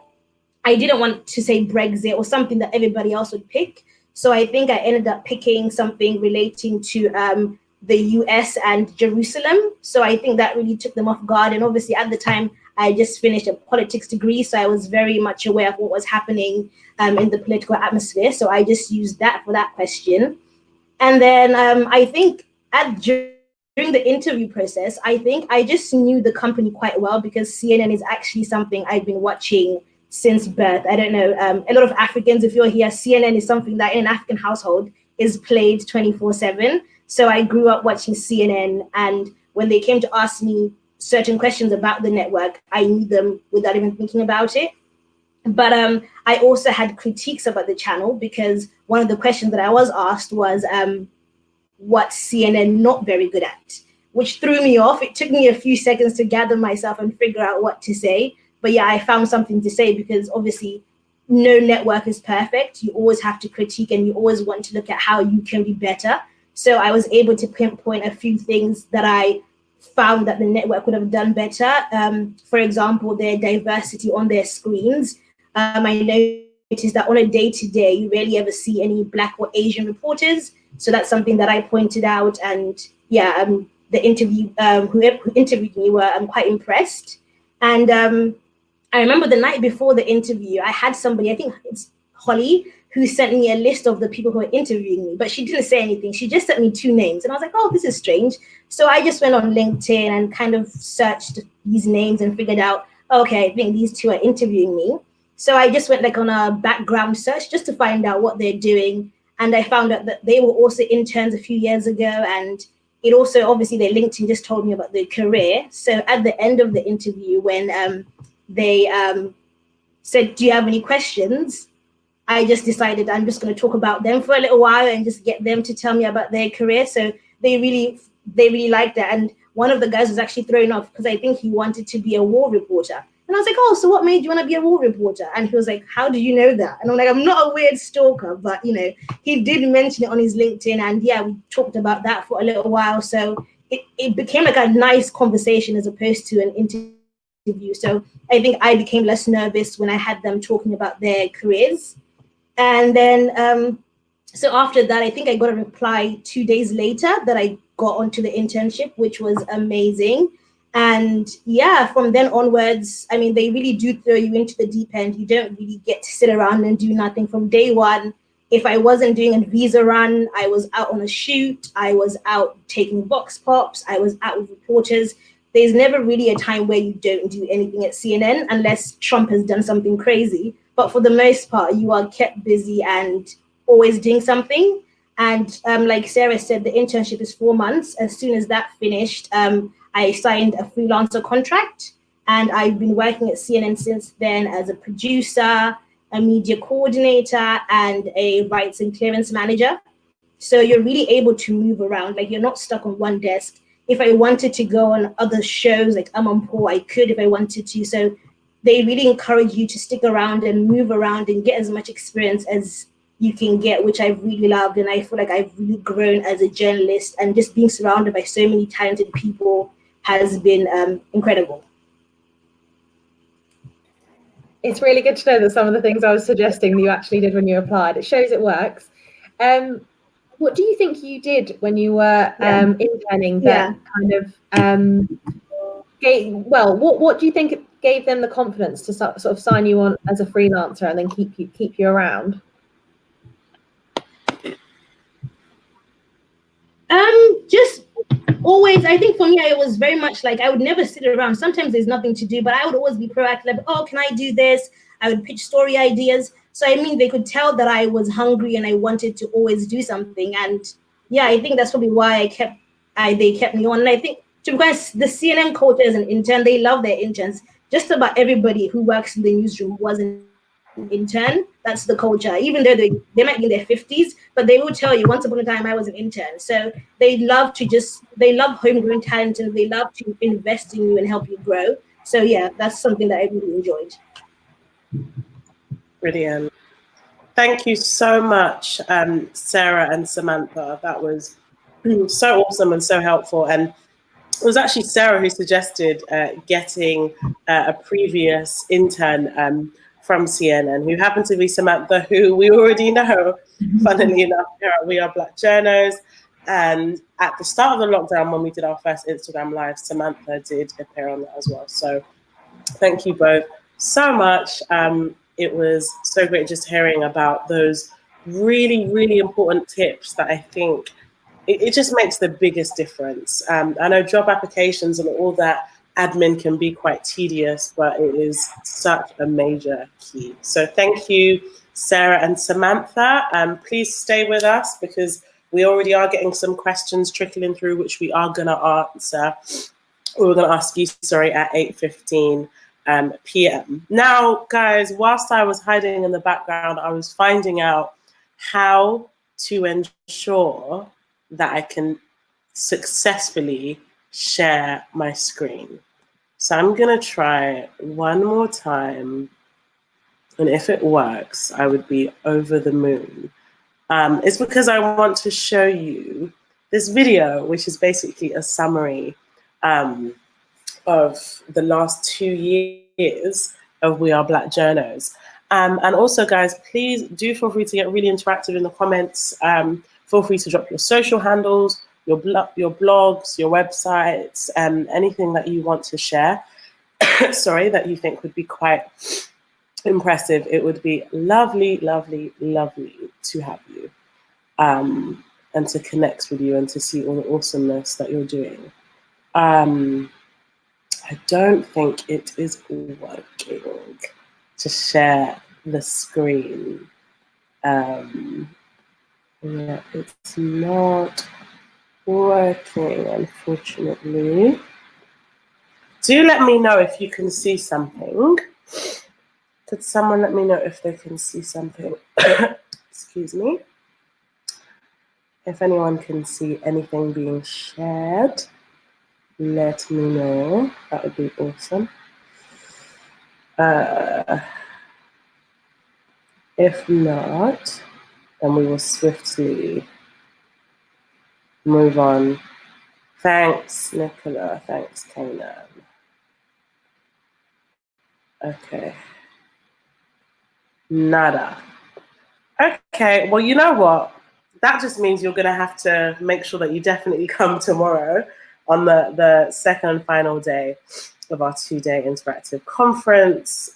I didn't want to say Brexit or something that everybody else would pick. So I think I ended up picking something relating to the US and Jerusalem. So I think that really took them off guard. And obviously at the time, I just finished a politics degree. So I was very much aware of what was happening in the political atmosphere. So I just used that for that question. And then I think during the interview process, I think I just knew the company quite well because CNN is actually something I've been watching since birth. I don't know, a lot of Africans, if you're here, CNN is something that in an African household is played 24/7. So I grew up watching CNN, and when they came to ask me certain questions about the network, I knew them without even thinking about it. But I also had critiques about the channel because one of the questions that I was asked was what CNN not very good at, which threw me off. It took me a few seconds to gather myself and figure out what to say. But yeah, I found something to say because obviously no network is perfect. You always have to critique and you always want to look at how you can be better. So I was able to pinpoint a few things that I found that the network would have done better. For example, their diversity on their screens. I noticed that on a day-to-day, you rarely ever see any Black or Asian reporters. So that's something that I pointed out. And yeah, the who interviewed me were quite impressed. And I remember the night before the interview, I had somebody, I think it's Holly, who sent me a list of the people who were interviewing me, but she didn't say anything. She just sent me 2 names. And I was like, oh, this is strange. So I just went on LinkedIn and kind of searched these names and figured out, okay, I think these 2 are interviewing me. So I just went like on a background search just to find out what they're doing. And I found out that they were also interns a few years ago. And it also, obviously, their LinkedIn just told me about their career. So at the end of the interview, when they said, "Do you have any questions?" I just decided I'm just going to talk about them for a little while and just get them to tell me about their career. So they really liked that. And one of the guys was actually thrown off because I think he wanted to be a war reporter. And I was like, "Oh, so what made you want to be a war reporter?" And he was like, "How do you know that?" And I'm like, "I'm not a weird stalker, but he did mention it on his LinkedIn, and yeah, we talked about that for a little while." So it became like a nice conversation as opposed to an interview. So I think I became less nervous when I had them talking about their careers. And then so after that, I think I got a reply 2 days later that I got onto the internship, which was amazing. And yeah, from then onwards, I mean, they really do throw you into the deep end. You don't really get to sit around and do nothing from day one. If I wasn't doing a visa run, I was out on a shoot. I was out taking box pops. I was out with reporters. There's never really a time where you don't do anything at CNN unless Trump has done something crazy. But for the most part, you are kept busy and always doing something. And like Sarah said, the internship is 4 months. As soon as that finished, I signed a freelancer contract, and I've been working at CNN since then as a producer, a media coordinator, and a rights and clearance manager. So you're really able to move around. Like, you're not stuck on one desk. If I wanted to go on other shows like I'm on Paul, I could if I wanted to. So they really encourage you to stick around and move around and get as much experience as you can get, which I've really loved. And I feel like I've really grown as a journalist, and just being surrounded by so many talented people has been incredible. It's really good to know that some of the things I was suggesting that you actually did when you applied. It shows it works. What do you think you did when you were interning that kind of what do you think gave them the confidence to sort of sign you on as a freelancer and then keep you around? Just always, I think for me, I was very much like, I would never sit around. Sometimes there's nothing to do, but I would always be proactive. Like, oh, can I do this? I would pitch story ideas. So I mean, they could tell that I was hungry and I wanted to always do something. And yeah, I think that's probably why they kept me on. And I think, to be honest, the CNN culture as an intern, they love their interns. Just about everybody who works in the newsroom was an intern. That's the culture. Even though they might be in their 50s, but they will tell you, once upon a time I was an intern. So they love homegrown talent, and they love to invest in you and help you grow. So yeah, that's something that I really enjoyed. Brilliant. Thank you so much, Sarah and Samantha. That was so awesome and so helpful. And it was actually Sarah who suggested getting a previous intern from CNN, who happened to be Samantha, who we already know, funnily enough, here at We Are Black Journos. And at the start of the lockdown, when we did our first Instagram Live, Samantha did appear on that as well. So thank you both so much. It was so great just hearing about those really, really important tips that I think it just makes the biggest difference. I know job applications and all that admin can be quite tedious, but it is such a major key. So thank you, Sarah and Samantha. Please stay with us because we already are getting some questions trickling through, which we are going to answer. We're going to ask you, at 8:15 p.m. Now, guys, whilst I was hiding in the background, I was finding out how to ensure that I can successfully share my screen. So I'm going to try one more time. And if it works, I would be over the moon. It's because I want to show you this video, which is basically a summary of the last 2 years of We Are Black Journos. And also, guys, please do feel free to get really interactive in the comments. Feel free to drop your social handles, your blogs, your websites, anything that you want to share, that you think would be quite impressive. It would be lovely, lovely, lovely to have you and to connect with you and to see all the awesomeness that you're doing. I don't think it is working to share the screen. Yeah, it's not working, unfortunately. Do let me know if you can see something. Could someone let me know if they can see something? Excuse me. If anyone can see anything being shared, let me know. That would be awesome. If not, then we will swiftly move on. Thanks, Nicola. Thanks, Kanan. Okay. Nada. Okay, well, you know what? That just means you're going to have to make sure that you definitely come tomorrow on the second and final day of our 2-day interactive conference,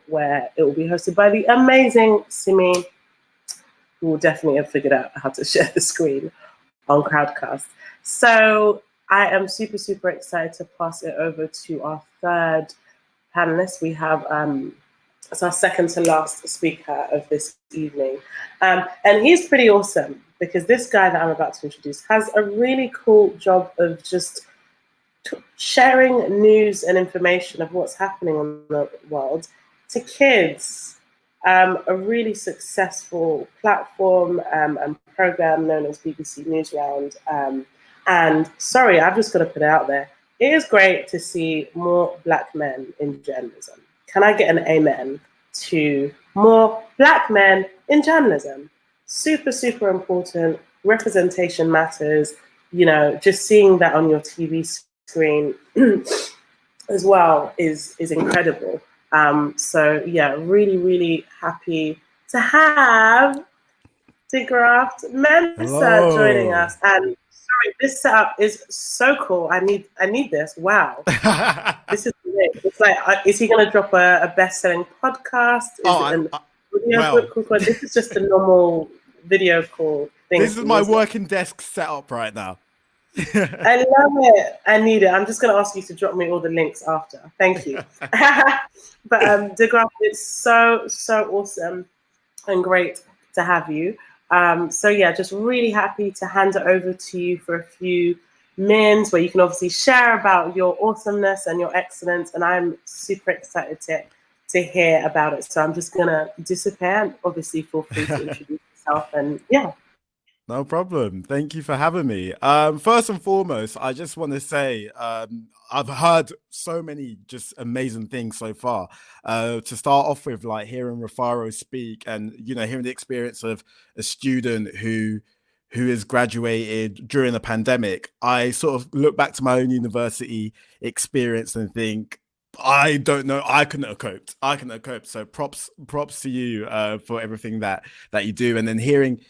where it will be hosted by the amazing Simi, who will definitely have figured out how to share the screen on Crowdcast. So I am super, super excited to pass it over to our third panelist. We have it's our second to last speaker of this evening. And he's pretty awesome because this guy that I'm about to introduce has a really cool job of just sharing news and information of what's happening in the world to kids. A really successful platform and program known as BBC Newsround. And sorry, I've just got to put it out there. It is great to see more Black men in journalism. Can I get an amen to more Black men in journalism? Super, super important. Representation matters. You know, just seeing that on your TV screen as well is incredible. So yeah, really, really happy to have DeGraft Mensah joining us. And sorry, this setup is so cool. I need this. Wow. This is great. It's like, is he going to drop a best-selling podcast? This is just a normal video call thing. This is my working desk setup right now. I love it. I need it. I'm just going to ask you to drop me all the links after. Thank you. But DeGraft, it's so awesome and great to have you. So yeah, just really happy to hand it over to you for a few minutes where you can obviously share about your awesomeness and your excellence. And I'm super excited to hear about it. So I'm just going to disappear and obviously feel free to introduce yourself. And yeah. No problem. Thank you for having me. First and foremost, I just want to say I've heard so many just amazing things so far. To start off with, like hearing Rufaro speak and, you know, hearing the experience of a student who has graduated during the pandemic, I sort of look back to my own university experience and think, I don't know. I couldn't have coped. So props to you for everything that you do. And then hearing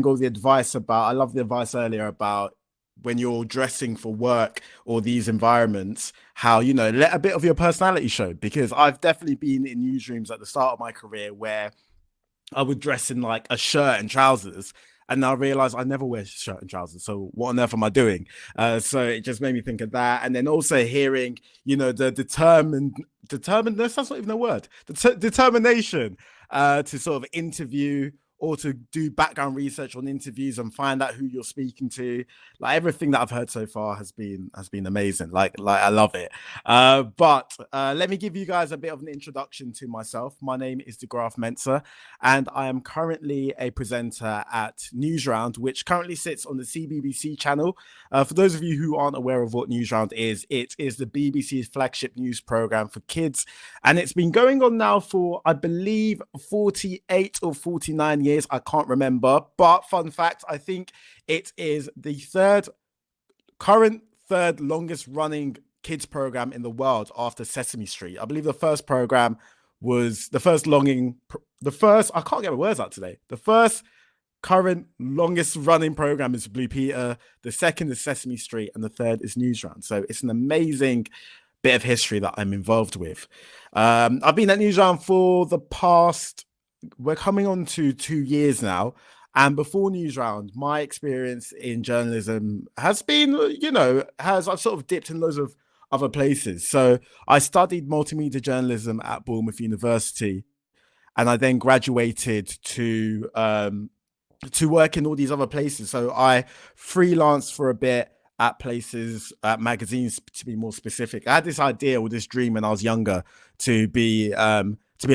all the advice about, I love the advice earlier about when you're dressing for work or these environments, how, you know, let a bit of your personality show, because I've definitely been in newsrooms at the start of my career where I would dress in like a shirt and trousers. And I realized I never wear shirt and trousers. So what on earth am I doing? So it just made me think of that. And then also hearing, you know, the determinedness, that's not even a word, determination to sort of interview or to do background research on interviews and find out who you're speaking to. Like everything that I've heard so far has been amazing. Like I love it. But let me give you guys a bit of an introduction to myself. My name is DeGraft Mensah, and I am currently a presenter at Newsround, which currently sits on the CBBC channel. For those of you who aren't aware of what Newsround is, it is the BBC's flagship news program for kids, and it's been going on now for, I believe, 48 or 49 years. I can't remember, but fun fact, I think it is the current third longest running kids program in the world after Sesame Street. I believe the first program was I can't get my words out today. The first current longest running program is Blue Peter, the second is Sesame Street, and the third is Newsround. So it's an amazing bit of history that I'm involved with. I've been at Newsround for the past, we're coming on to 2 years now. And before Newsround, my experience in journalism has been, you know, I've sort of dipped in loads of other places. So I studied multimedia journalism at Bournemouth University, and I then graduated to to work in all these other places. So I freelanced for a bit at places, at magazines, to be more specific. I had this idea or this dream when I was younger to be a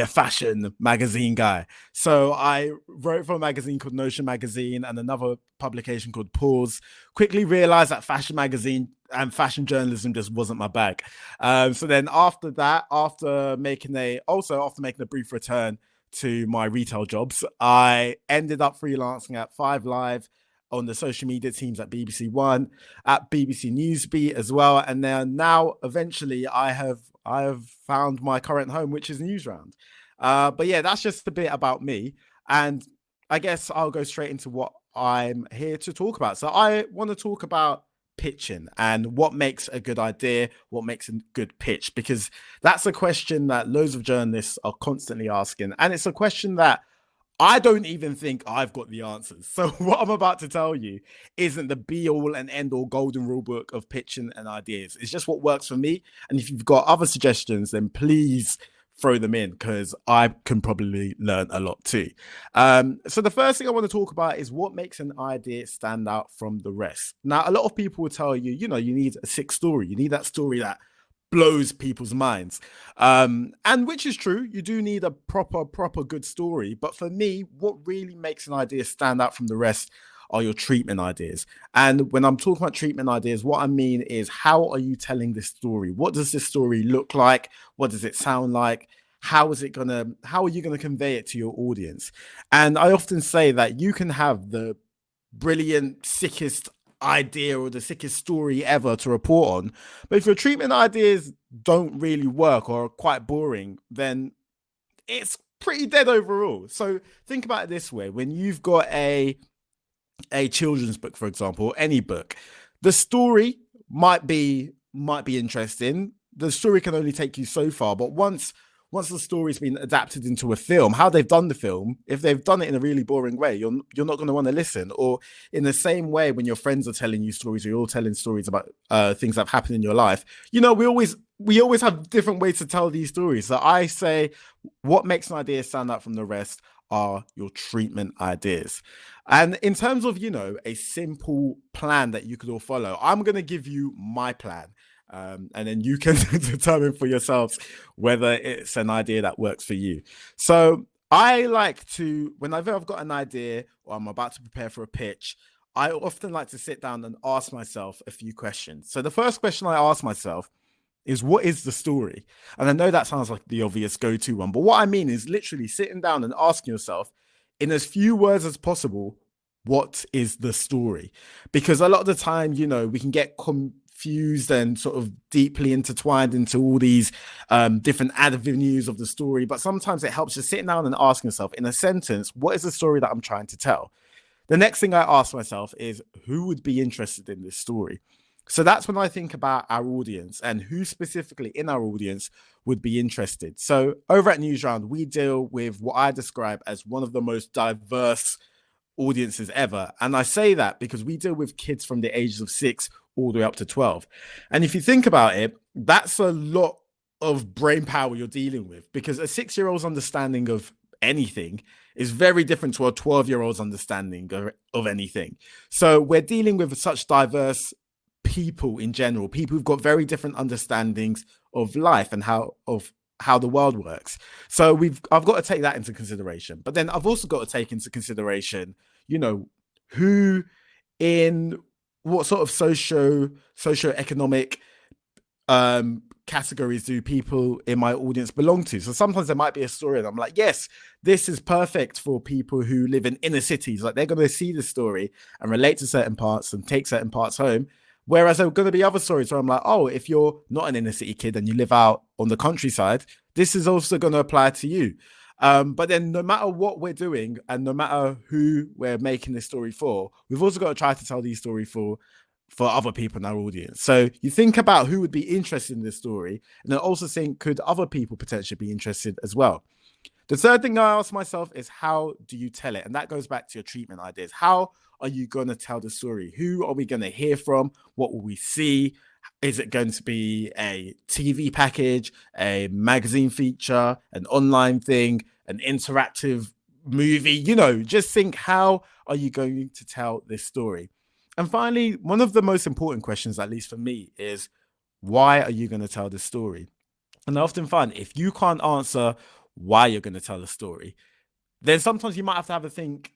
fashion magazine guy. So I wrote for a magazine called Notion Magazine and another publication called Pause. Quickly realized that fashion magazine and fashion journalism just wasn't my bag. So then after that, after making a brief return to my retail jobs, I ended up freelancing at 5 Live on the social media teams at BBC One, at BBC Newsbeat as well. And then now eventually I have found my current home, which is Newsround. But yeah, that's just a bit about me. And I guess I'll go straight into what I'm here to talk about. So I want to talk about pitching and what makes a good idea, what makes a good pitch, because that's a question that loads of journalists are constantly asking. And it's a question that I don't even think I've got the answers. So what I'm about to tell you isn't the be all and end all golden rule book of pitching and ideas. It's just what works for me. And if you've got other suggestions, then please throw them in, because I can probably learn a lot too. So the first thing I want to talk about is what makes an idea stand out from the rest. Now, a lot of people will tell you, you need a sick story. You need that story that blows people's minds. And which is true. You do need a proper good story. But for me, what really makes an idea stand out from the rest are your treatment ideas. And when I'm talking about treatment ideas, what I mean is, how are you telling this story? What does this story look like? What does it sound like? How are you going to convey it to your audience? And I often say that you can have the brilliant, sickest idea or the sickest story ever to report on, but if your treatment ideas don't really work or are quite boring, then it's pretty dead overall. So think about it this way: when you've got a children's book, for example, any book, the story might be interesting. The story can only take you so far, but once the story's been adapted into a film, how they've done the film, if they've done it in a really boring way, you're not going to want to listen. Or in the same way, when your friends are telling you stories, or you're all telling stories about things that have happened in your life, we always have different ways to tell these stories. So I say, what makes an idea stand out from the rest are your treatment ideas. And in terms of, a simple plan that you could all follow, I'm going to give you my plan. And then you can determine for yourselves whether it's an idea that works for you. So I like to, whenever I've got an idea or I'm about to prepare for a pitch, I often like to sit down and ask myself a few questions. So the first question I ask myself is, what is the story? And I know that sounds like the obvious go-to one, but what I mean is literally sitting down and asking yourself, in as few words as possible, what is the story? Because a lot of the time, we can get confused and sort of deeply intertwined into all these different avenues of the story. But sometimes it helps just sitting down and asking yourself, in a sentence, what is the story that I'm trying to tell? The next thing I ask myself is, who would be interested in this story? So that's when I think about our audience and who specifically in our audience would be interested. So over at Newsround, we deal with what I describe as one of the most diverse audiences ever. And I say that because we deal with kids from the ages of 6 all the way up to 12. And if you think about it, that's a lot of brain power you're dealing with, because a 6-year-old's understanding of anything is very different to a 12-year-old's understanding of anything. So we're dealing with such diverse people in general, people who've got very different understandings of life and how the world works. So I've got to take that into consideration. But then I've also got to take into consideration, who in what sort of socio-economic categories do people in my audience belong to? So sometimes there might be a story and I'm like, yes, this is perfect for people who live in inner cities. Like, they're going to see the story and relate to certain parts and take certain parts home. Whereas there are going to be other stories where I'm like, oh, if you're not an inner city kid and you live out on the countryside, this is also going to apply to you. But then no matter what we're doing and no matter who we're making this story for, we've also got to try to tell these stories for other people in our audience. So you think about who would be interested in this story, and then also think, could other people potentially be interested as well? The third thing I ask myself is, how do you tell it? And that goes back to your treatment ideas. How are you going to tell the story? Who are we going to hear from? What will we see? Is it going to be a TV package, a magazine feature, an online thing, an interactive movie? Just think, how are you going to tell this story? And finally, one of the most important questions, at least for me, is why are you going to tell this story? And I often find if you can't answer why you're going to tell a story, then sometimes you might have to have a think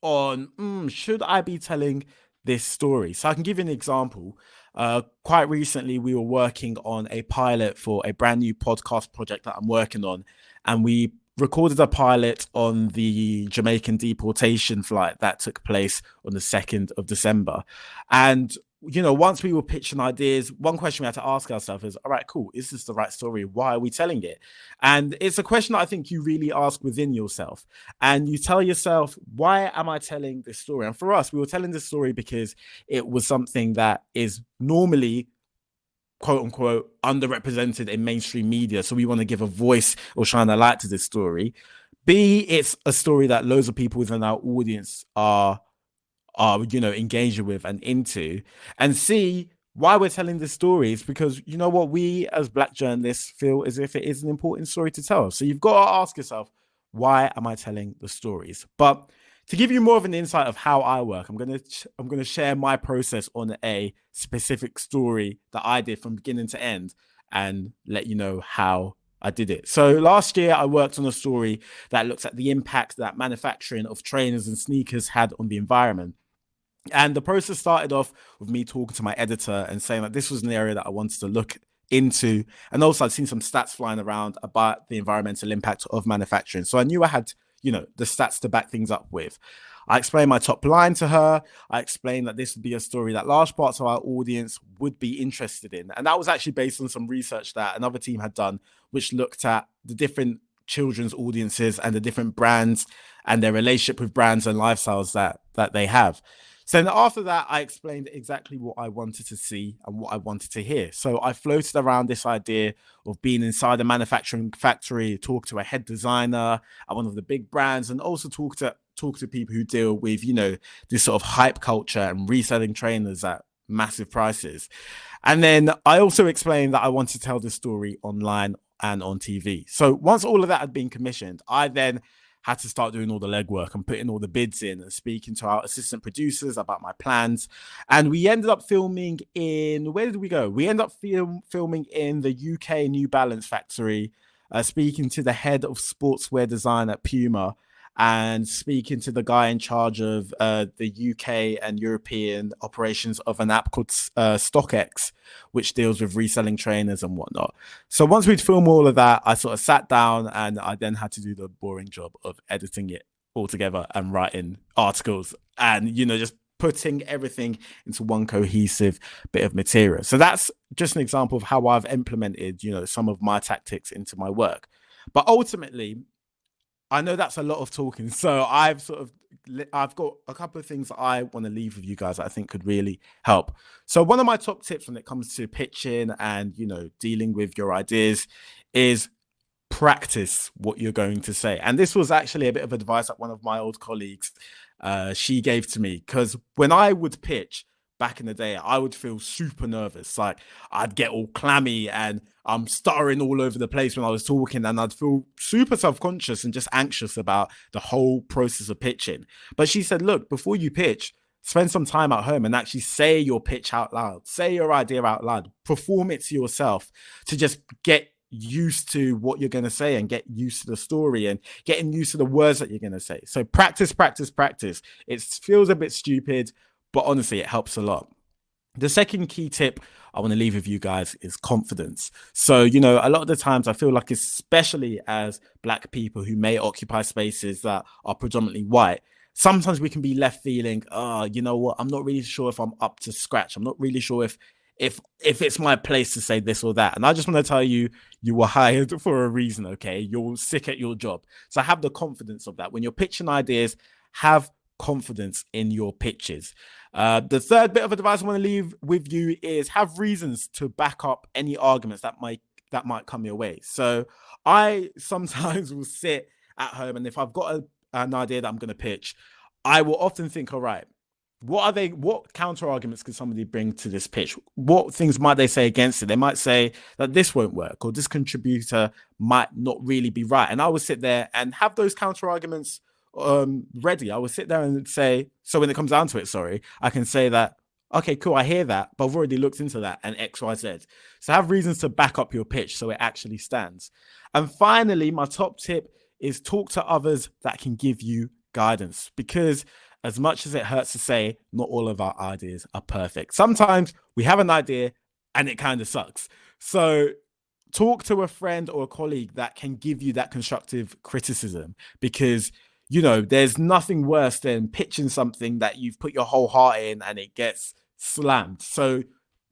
on, should I be telling this story? So I can give you an example. Quite recently, we were working on a pilot for a brand new podcast project that I'm working on. And we recorded a pilot on the Jamaican deportation flight that took place on the 2nd of December. And once we were pitching ideas, one question we had to ask ourselves is, all right, cool, is this the right story? Why are we telling it? And it's a question that I think you really ask within yourself. And you tell yourself, why am I telling this story? And for us, we were telling this story because it was something that is normally, quote unquote, underrepresented in mainstream media. So we want to give a voice or shine a light to this story. B, it's a story that loads of people within our audience are engaging with and into. And C, why we're telling this story is because what we as Black journalists feel as if it is an important story to tell. So you've got to ask yourself, why am I telling the stories? But to give you more of an insight of how I work, I'm going to share my process on a specific story that I did from beginning to end and let you know how I did it. So last year, I worked on a story that looks at the impact that manufacturing of trainers and sneakers had on the environment. And the process started off with me talking to my editor and saying that this was an area that I wanted to look into. And also I'd seen some stats flying around about the environmental impact of manufacturing. So I knew I had, the stats to back things up with. I explained my top line to her. I explained that this would be a story that large parts of our audience would be interested in. And that was actually based on some research that another team had done, which looked at the different children's audiences and the different brands and their relationship with brands and lifestyles that they have. So then after that, I explained exactly what I wanted to see and what I wanted to hear. So I floated around this idea of being inside a manufacturing factory, talk to a head designer at one of the big brands, and also talk to people who deal with, this sort of hype culture and reselling trainers at massive prices. And then I also explained that I wanted to tell this story online and on TV. So once all of that had been commissioned, I then had to start doing all the legwork and putting all the bids in and speaking to our assistant producers about my plans. And we ended up filming where did we go? We ended up filming in the UK New Balance factory, speaking to the head of sportswear design at Puma, and speaking to the guy in charge of the UK and European operations of an app called StockX, which deals with reselling trainers and whatnot. So once we'd filmed all of that, I sort of sat down and I then had to do the boring job of editing it all together and writing articles and, just putting everything into one cohesive bit of material. So that's just an example of how I've implemented, some of my tactics into my work. But ultimately, I know that's a lot of talking, so I've got a couple of things that I want to leave with you guys that I think could really help. So one of my top tips when it comes to pitching and, dealing with your ideas is practice what you're going to say. And this was actually a bit of advice that one of my old colleagues, she gave to me, because when I would pitch back in the day, I would feel super nervous. Like I'd get all clammy and I'm stuttering all over the place when I was talking, and I'd feel super self-conscious and just anxious about the whole process of pitching. But she said, look, before you pitch, spend some time at home and actually say your pitch out loud, say your idea out loud, perform it to yourself to just get used to what you're going to say and get used to the story and getting used to the words that you're going to say. So practice. It feels a bit stupid, but honestly, it helps a lot. The second key tip I want to leave with you guys is confidence. So, a lot of the times I feel like, especially as Black people who may occupy spaces that are predominantly white, sometimes we can be left feeling, you know what, I'm not really sure if I'm up to scratch. I'm not really sure if it's my place to say this or that. And I just want to tell you, you were hired for a reason, okay? You're sick at your job. So have the confidence of that. When you're pitching ideas, have confidence in your pitches. The third bit of advice I want to leave with you is have reasons to back up any arguments that might come your way. So I sometimes will sit at home, and if I've got an idea that I'm going to pitch, I will often think, all right, what counter arguments could somebody bring to this pitch? What things might they say against it? They might say that this won't work, or this contributor might not really be right. And I will sit there and have those counter arguments ready. I will sit there and say, so when it comes down to it, I can say that, okay, cool, I hear that, but I've already looked into that and X, Y, Z. So have reasons to back up your pitch so it actually stands. And finally, my top tip is talk to others that can give you guidance, because as much as it hurts to say, not all of our ideas are perfect. Sometimes we have an idea and it kind of sucks. So talk to a friend or a colleague that can give you that constructive criticism, because there's nothing worse than pitching something that you've put your whole heart in and it gets slammed. So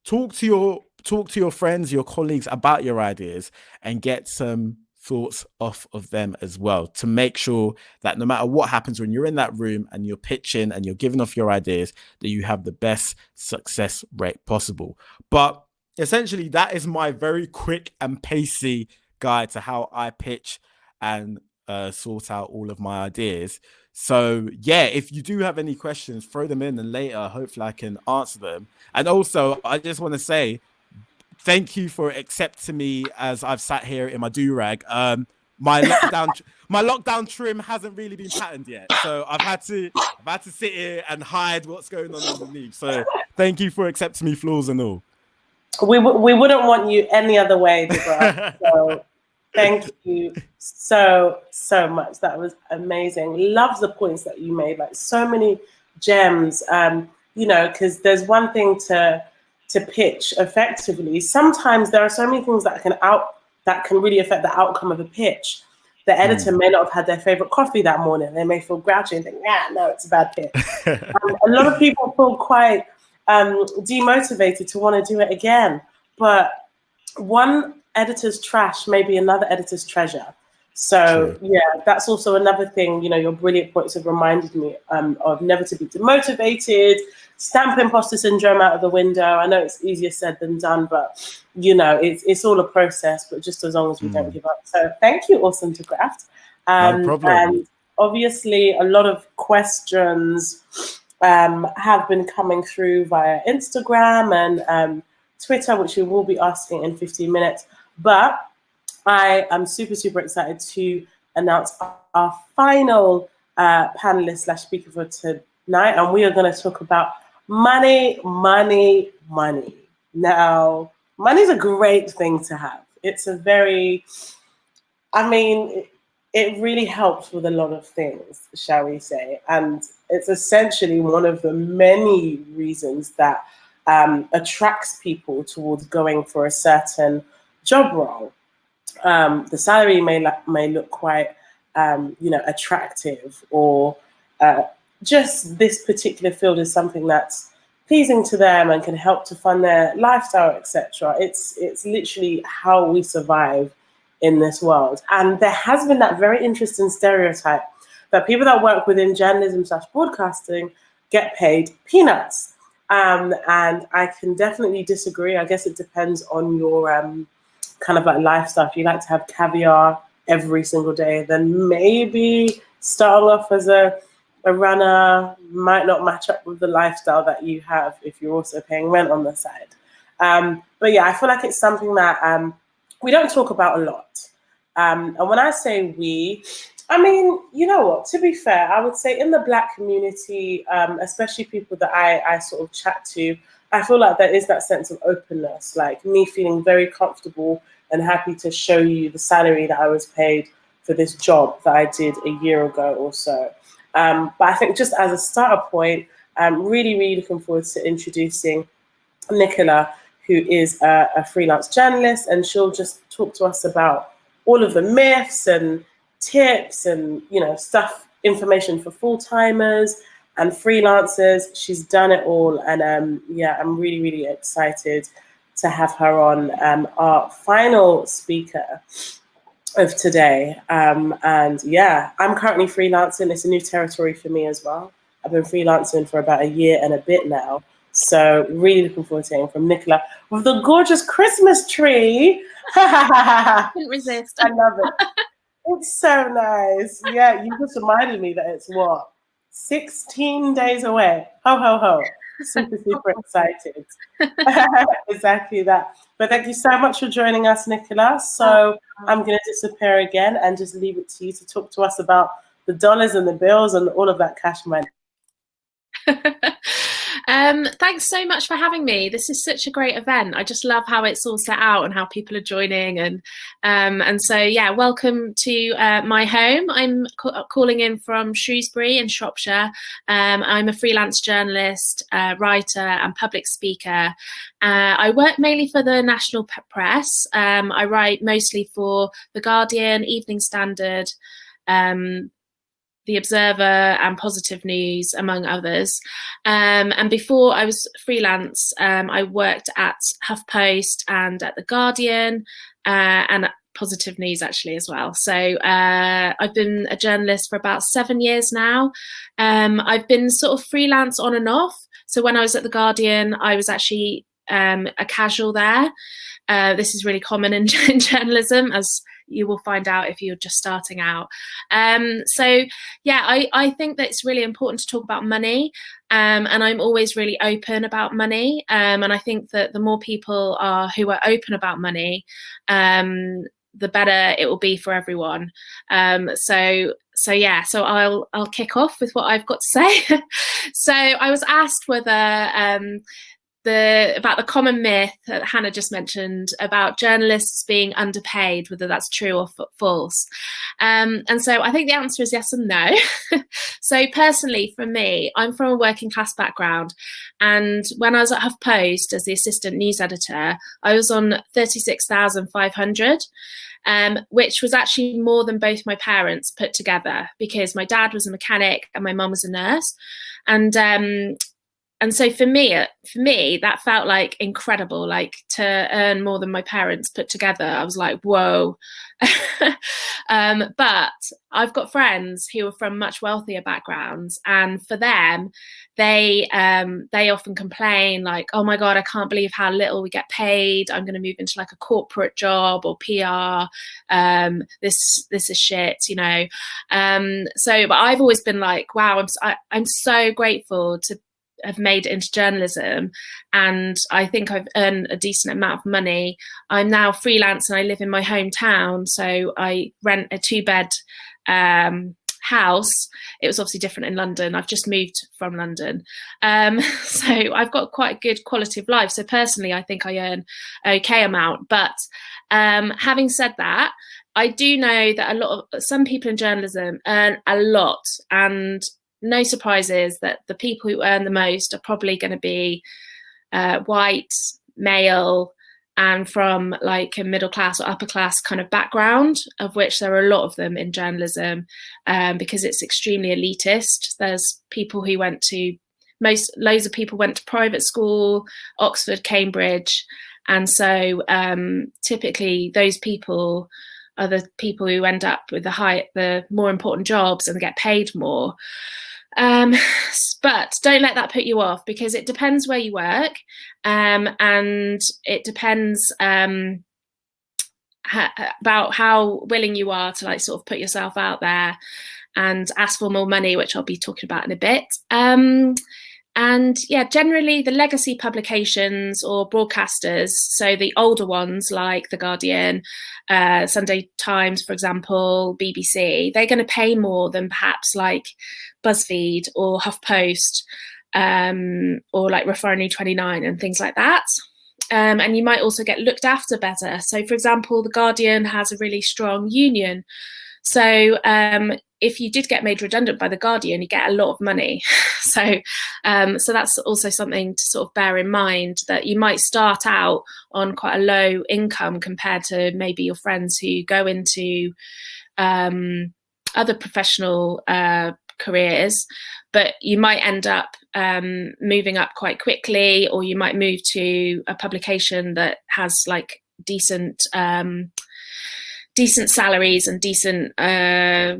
talk to your friends, your colleagues about your ideas and get some thoughts off of them as well, to make sure that no matter what happens when you're in that room and you're pitching and you're giving off your ideas, that you have the best success rate possible. But essentially, that is my very quick and pacey guide to how I pitch and sort out all of my ideas. So yeah, if you do have any questions, throw them in and later hopefully I can answer them. And also I just want to say thank you for accepting me as I've sat here in my do-rag. My lockdown trim hasn't really been patterned yet, so I've had to sit here and hide what's going on underneath. So thank you for accepting me, flaws and all. We wouldn't want you any other way, Deborah. So thank you so much. That was amazing. Love the points that you made. Like so many gems. Because there's one thing to pitch effectively. Sometimes there are so many things that can really affect the outcome of a pitch. The editor may not have had their favorite coffee that morning. They may feel grouchy and think, no, it's a bad pitch. A lot of people feel quite demotivated to want to do it again. But one editor's trash may be another editor's treasure. So yeah, that's also another thing, your brilliant points have reminded me of never to be demotivated, stamp imposter syndrome out of the window. I know it's easier said than done, but it's all a process, but just as long as we don't give up. So thank you, Awesome to Graft. No problem. And obviously a lot of questions have been coming through via Instagram and Twitter, which we will be asking in 15 minutes. But I am super, super excited to announce our final panelist / speaker for tonight. And we are going to talk about money. Now, money is a great thing to have. It's a very, it really helps with a lot of things, shall we say. And it's essentially one of the many reasons that attracts people towards going for a certain job role. The salary may look quite, attractive, or just this particular field is something that's pleasing to them and can help to fund their lifestyle, etc. It's literally how we survive in this world. And there has been that very interesting stereotype that people that work within journalism / broadcasting get paid peanuts. And I can definitely disagree. I guess it depends on your kind of like lifestyle. If you like to have caviar every single day, then maybe starting off as a runner might not match up with the lifestyle that you have if you're also paying rent on the side. But yeah, I feel like it's something that we don't talk about a lot. And when I say we, you know what, to be fair, I would say in the Black community, especially people that I sort of chat to, I feel like there is that sense of openness, like me feeling very comfortable and happy to show you the salary that I was paid for this job that I did a year ago or so. But I think just as a starter point, I'm really, really looking forward to introducing Nicola, who is a freelance journalist, and she'll just talk to us about all of the myths and tips and, stuff, information for full-timers and freelancers. She's done it all. And I'm really, really excited to have her on, our final speaker of today. And yeah, I'm currently freelancing. It's a new territory for me as well. I've been freelancing for about a year and a bit now. So really looking forward to hearing from Nicola with the gorgeous Christmas tree. Couldn't resist. I love it. It's so nice. Yeah, you just reminded me that it's 16 days away. Ho, ho, ho. Super, super excited. Exactly that. But thank you so much for joining us, Nicola. So I'm going to disappear again and just leave it to you to talk to us about the dollars and the bills and all of that cash money. Thanks so much for having me. This is such a great event. I just love how it's all set out and how people are joining, and so yeah, welcome to my home. I'm calling in from Shrewsbury in Shropshire. I'm a freelance journalist, writer and public speaker. I work mainly for the national press. I write mostly for The Guardian, Evening Standard, The Observer and Positive News, among others. And before I was freelance, I worked at HuffPost and at The Guardian and at Positive News actually as well. So I've been a journalist for about 7 years now. I've been sort of freelance on and off. So when I was at The Guardian, I was actually a casual there. This is really common in journalism, as you will find out if you're just starting out. So yeah, I think that it's really important to talk about money, and I'm always really open about money. And I think that the more people who are open about money, the better it will be for everyone. So yeah, so I'll kick off with what I've got to say. So I was asked whether about the common myth that Hannah just mentioned about journalists being underpaid, whether that's true or false. And so I think the answer is yes and no. So personally, for me, I'm from a working class background. And when I was at HuffPost as the assistant news editor, I was on 36,500. Which was actually more than both my parents put together, because my dad was a mechanic and my mum was a nurse. And so for me, that felt like incredible, like to earn more than my parents put together. I was like, whoa. But I've got friends who are from much wealthier backgrounds, and for them, they often complain like, oh my God, I can't believe how little we get paid. I'm going to move into like a corporate job or PR. This is shit, you know. So, but I've always been like, wow, I'm so grateful to have made it into journalism, and I think I've earned a decent amount of money. I'm now freelance and I live in my hometown, so I rent a 2-bed house. It was obviously different in London. I've just moved from London, so I've got quite a good quality of life. So personally, I think I earn okay amount. But having said that, I do know that some people in journalism earn a lot, and no surprises that the people who earn the most are probably going to be white, male, and from like a middle class or upper class kind of background, of which there are a lot of them in journalism, because it's extremely elitist. There's people who loads of people went to private school, Oxford, Cambridge. And so typically those people are the people who end up with the more important jobs and get paid more. But don't let that put you off, because it depends where you work, and it depends about how willing you are to like sort of put yourself out there and ask for more money, which I'll be talking about in a bit. And yeah, generally the legacy publications or broadcasters, so the older ones like The Guardian, Sunday Times, for example, BBC, they're going to pay more than perhaps like BuzzFeed or HuffPost, or like Rufaro 29 and things like that. And you might also get looked after better. So for example, The Guardian has a really strong union. So if you did get made redundant by The Guardian, you get a lot of money. So that's also something to sort of bear in mind, that you might start out on quite a low income compared to maybe your friends who go into other professional careers, but you might end up moving up quite quickly, or you might move to a publication that has like decent salaries and decent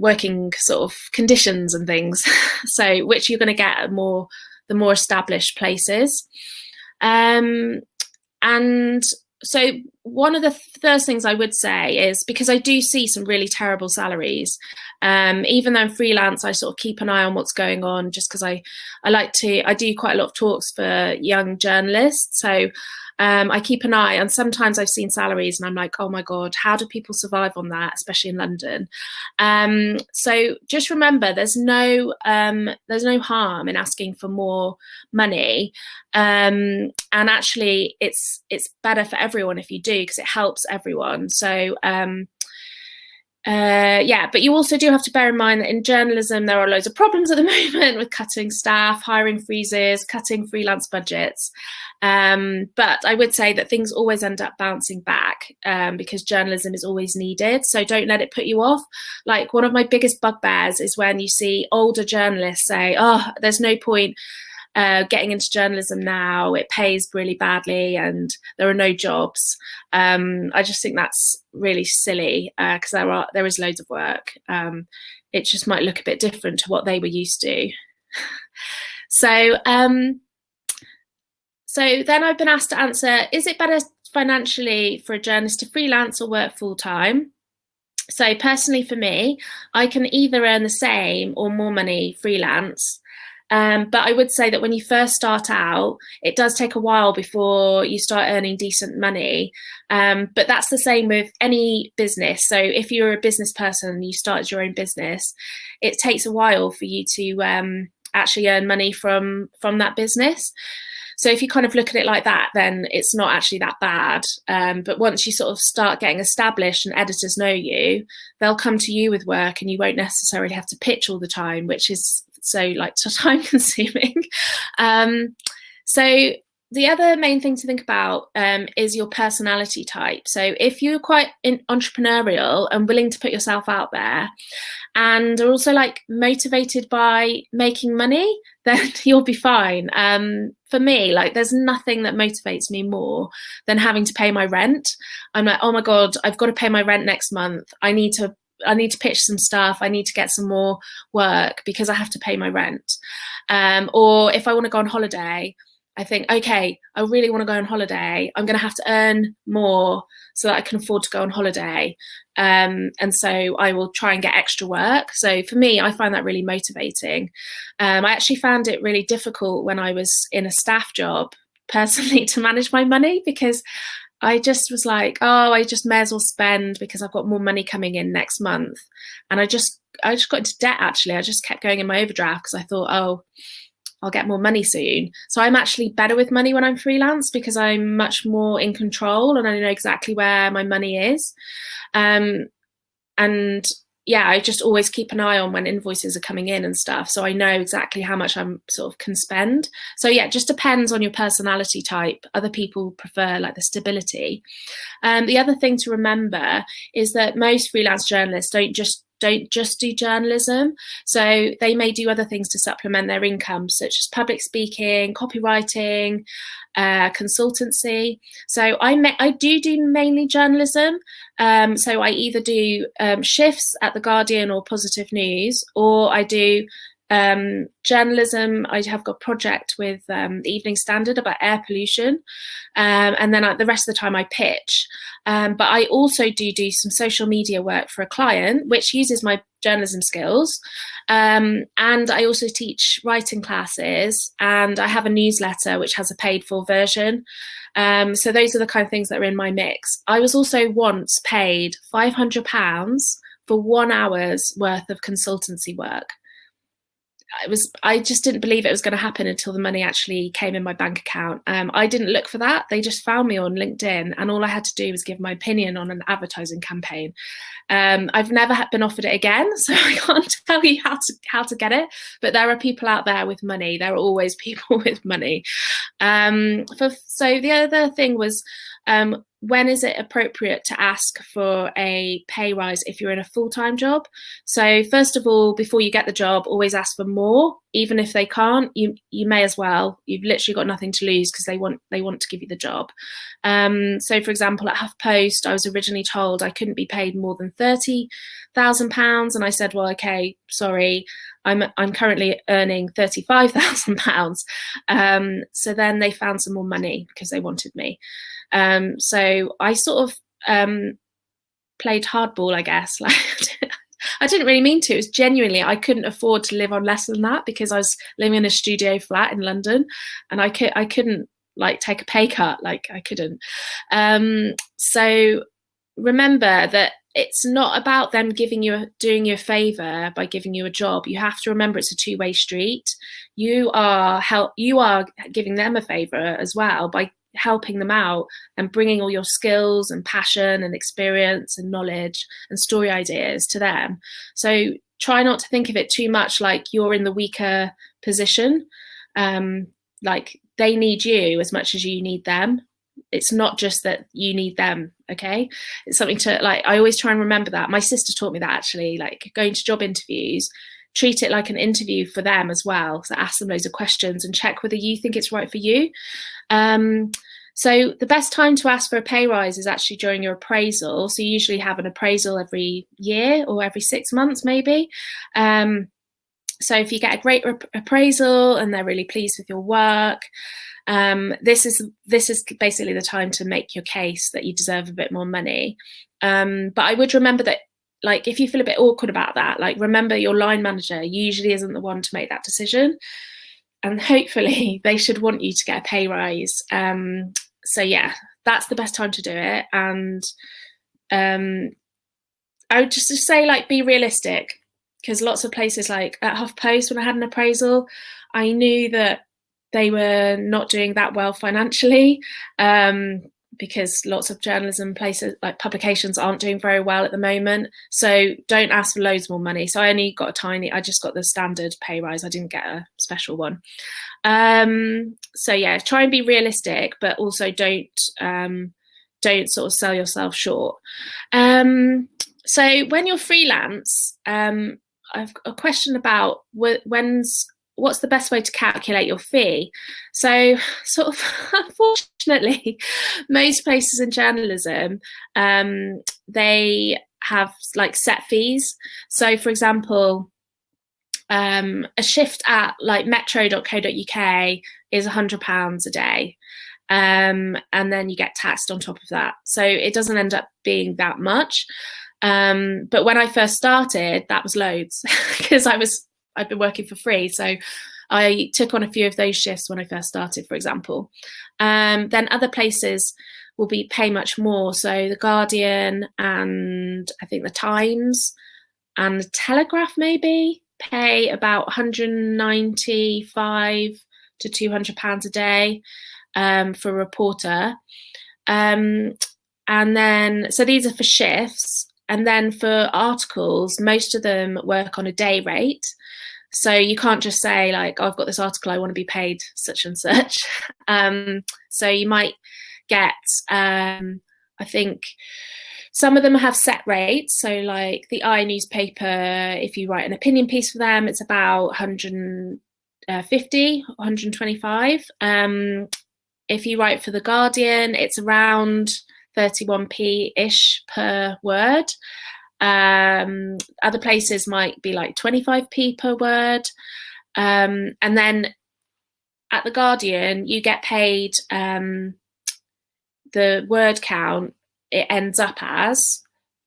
working sort of conditions and things, so which you're going to get at the more established places. And so one of the first things I would say is, because I do see some really terrible salaries, even though I'm freelance, I sort of keep an eye on what's going on, just because I do quite a lot of talks for young journalists. So I keep an eye, and sometimes I've seen salaries and I'm like, oh my God, how do people survive on that, especially in London? So just remember, there's no harm in asking for more money. And actually it's better for everyone if you do, because it helps everyone. So but you also do have to bear in mind that in journalism there are loads of problems at the moment with cutting staff, hiring freezes, cutting freelance budgets. But I would say that things always end up bouncing back, because journalism is always needed. So don't let it put you off. Like, one of my biggest bugbears is when you see older journalists say, oh, there's no point getting into journalism now, it pays really badly and there are no jobs. I just think that's really silly, because there is loads of work. It just might look a bit different to what they were used to. So then I've been asked to answer, is it better financially for a journalist to freelance or work full time? So personally for me, I can either earn the same or more money freelance. But I would say that when you first start out, it does take a while before you start earning decent money. But that's the same with any business. So if you're a business person and you started your own business, it takes a while for you to actually earn money from that business. So if you kind of look at it like that, then it's not actually that bad. But once you sort of start getting established and editors know you, they'll come to you with work and you won't necessarily have to pitch all the time, which is so time consuming. So the other main thing to think about is your personality type. So if you're quite entrepreneurial and willing to put yourself out there, and are also like motivated by making money, then you'll be fine. For me, like, there's nothing that motivates me more than having to pay my rent. I'm like, oh my God, I've got to pay my rent next month. I need to pitch some stuff. I need to get some more work because I have to pay my rent. Or if I want to go on holiday, I think, okay, I really want to go on holiday. I'm going to have to earn more so that I can afford to go on holiday. And so I will try and get extra work. So for me, I find that really motivating. I actually found it really difficult when I was in a staff job personally to manage my money, because I just was like, oh, I just may as well spend because I've got more money coming in next month. And I just got into debt, actually. I just kept going in my overdraft because I thought, oh, I'll get more money soon. So I'm actually better with money when I'm freelance because I'm much more in control and I know exactly where my money is. And yeah, I just always keep an eye on when invoices are coming in and stuff. So I know exactly how much I'm sort of can spend. So yeah, it just depends on your personality type. Other people prefer like the stability. The other thing to remember is that most freelance journalists don't just do journalism. So they may do other things to supplement their income, such as public speaking, copywriting, consultancy. So I do mainly journalism. So I either do shifts at The Guardian or Positive News, or I do journalism. I have got a project with the Evening Standard about air pollution, and then the rest of the time I pitch. But I also do some social media work for a client, which uses my journalism skills. And I also teach writing classes, and I have a newsletter which has a paid for version. So those are the kind of things that are in my mix. I was also once paid £500 for 1 hour's worth of consultancy work. I just didn't believe it was going to happen until the money actually came in my bank account. I didn't look for that. They just found me on LinkedIn, and all I had to do was give my opinion on an advertising campaign. I've never been offered it again, so I can't tell you how to get it. But there are people out there with money. There are always people with money. So the other thing was, when is it appropriate to ask for a pay rise if you're in a full-time job? So first of all, before you get the job, always ask for more. Even if they can't, you may as well. You've literally got nothing to lose because they want to give you the job. So for example, at HuffPost, I was originally told I couldn't be paid more than £30,000, and I said, well, okay, sorry, I'm currently earning £35,000. So then they found some more money because they wanted me. So I sort of played hardball, I guess. Like I didn't really mean to. It was genuinely, I couldn't afford to live on less than that because I was living in a studio flat in London, and I couldn't like take a pay cut. Like I couldn't. So remember that it's not about them doing you a favor by giving you a job. You have to remember it's a two-way street. You are giving them a favor as well by helping them out and bringing all your skills and passion and experience and knowledge and story ideas to them. So try not to think of it too much like you're in the weaker position. Like they need you as much as you need them. It's not just that you need them, okay? It's something to, like, I always try and remember that. My sister taught me that, actually, like going to job interviews, treat it like an interview for them as well. So ask them loads of questions and check whether you think it's right for you. So the best time to ask for a pay rise is actually during your appraisal. So you usually have an appraisal every year or every 6 months, maybe. So if you get a great appraisal and they're really pleased with your work, this is basically the time to make your case that you deserve a bit more money. But I would remember that, like, if you feel a bit awkward about that, like, remember your line manager usually isn't the one to make that decision, and hopefully they should want you to get a pay rise. So yeah, that's the best time to do it. And I would just say, like, be realistic, because lots of places, like at HuffPost, when I had an appraisal, I knew that they were not doing that well financially, because lots of journalism places, like publications, aren't doing very well at the moment. So don't ask for loads more money. So I just got the standard pay rise. I didn't get a special one. So yeah, try and be realistic, but also don't sort of sell yourself short. So when you're freelance, I've got a question about what's the best way to calculate your fee? So sort of, unfortunately, most places in journalism, they have like set fees. So for example, a shift at like metro.co.uk is £100 a day. And then you get taxed on top of that. So it doesn't end up being that much. But when I first started, that was loads, because I'd been working for free. So I took on a few of those shifts when I first started, for example. Then other places will pay much more. So The Guardian and I think The Times and The Telegraph maybe pay about £195 to £200 a day for a reporter. And then, so these are for shifts. And then for articles, most of them work on a day rate. So you can't just say, like, oh, I've got this article, I want to be paid such and such. So you might get, I think some of them have set rates. So like the I newspaper, if you write an opinion piece for them, it's about 150, 125. If you write for The Guardian, it's around 31p-ish per word. Other places might be like 25p per word. And then at The Guardian, you get paid the word count it ends up as.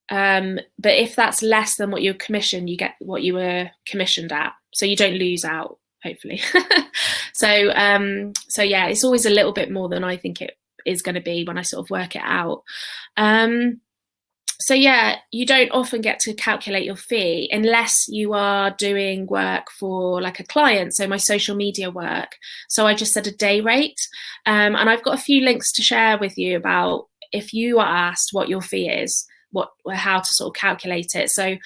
But if that's less than what you're commissioned, you get what you were commissioned at. So you don't lose out, hopefully. So yeah, it's always a little bit more than I think it is going to be when I sort of work it out. So yeah, you don't often get to calculate your fee unless you are doing work for like a client. So my social media work. So I just said a day rate. And I've got a few links to share with you about if you are asked what your fee is, how to sort of calculate it. So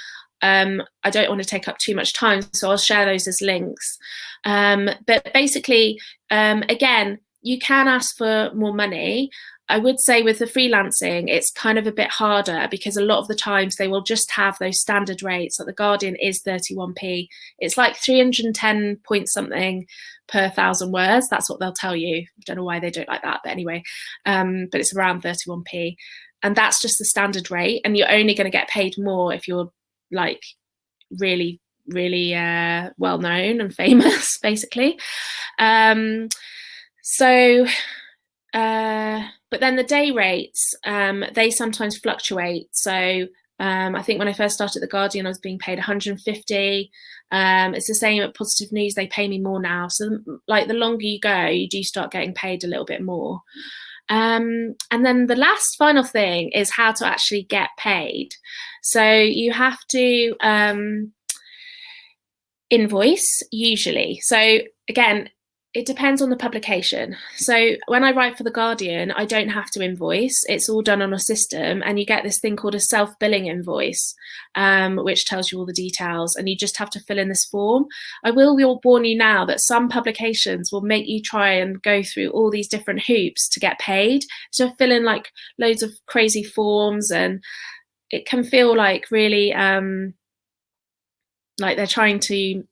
I don't want to take up too much time, so I'll share those as links. But basically, again, you can ask for more money. I would say with the freelancing, it's kind of a bit harder because a lot of the times they will just have those standard rates. Like The Guardian is 31p. It's like 310 point something per 1,000 words. That's what they'll tell you. I don't know why they do it like that, but anyway, but it's around 31p. And that's just the standard rate. And you're only going to get paid more if you're like really, really well known and famous, basically. So but then the day rates, they sometimes fluctuate. So I think when I first started at The Guardian, I was being paid 150. It's the same at Positive News. They pay me more now. So like the longer you go, you do start getting paid a little bit more. And then the last final thing is how to actually get paid. So you have to invoice usually. So again, it depends on the publication. So when I write for The Guardian, I don't have to invoice. It's all done on a system, and you get this thing called a self-billing invoice, which tells you all the details, and you just have to fill in this form. I will warn you now that some publications will make you try and go through all these different hoops to get paid. So fill in like loads of crazy forms, and it can feel like really like they're trying to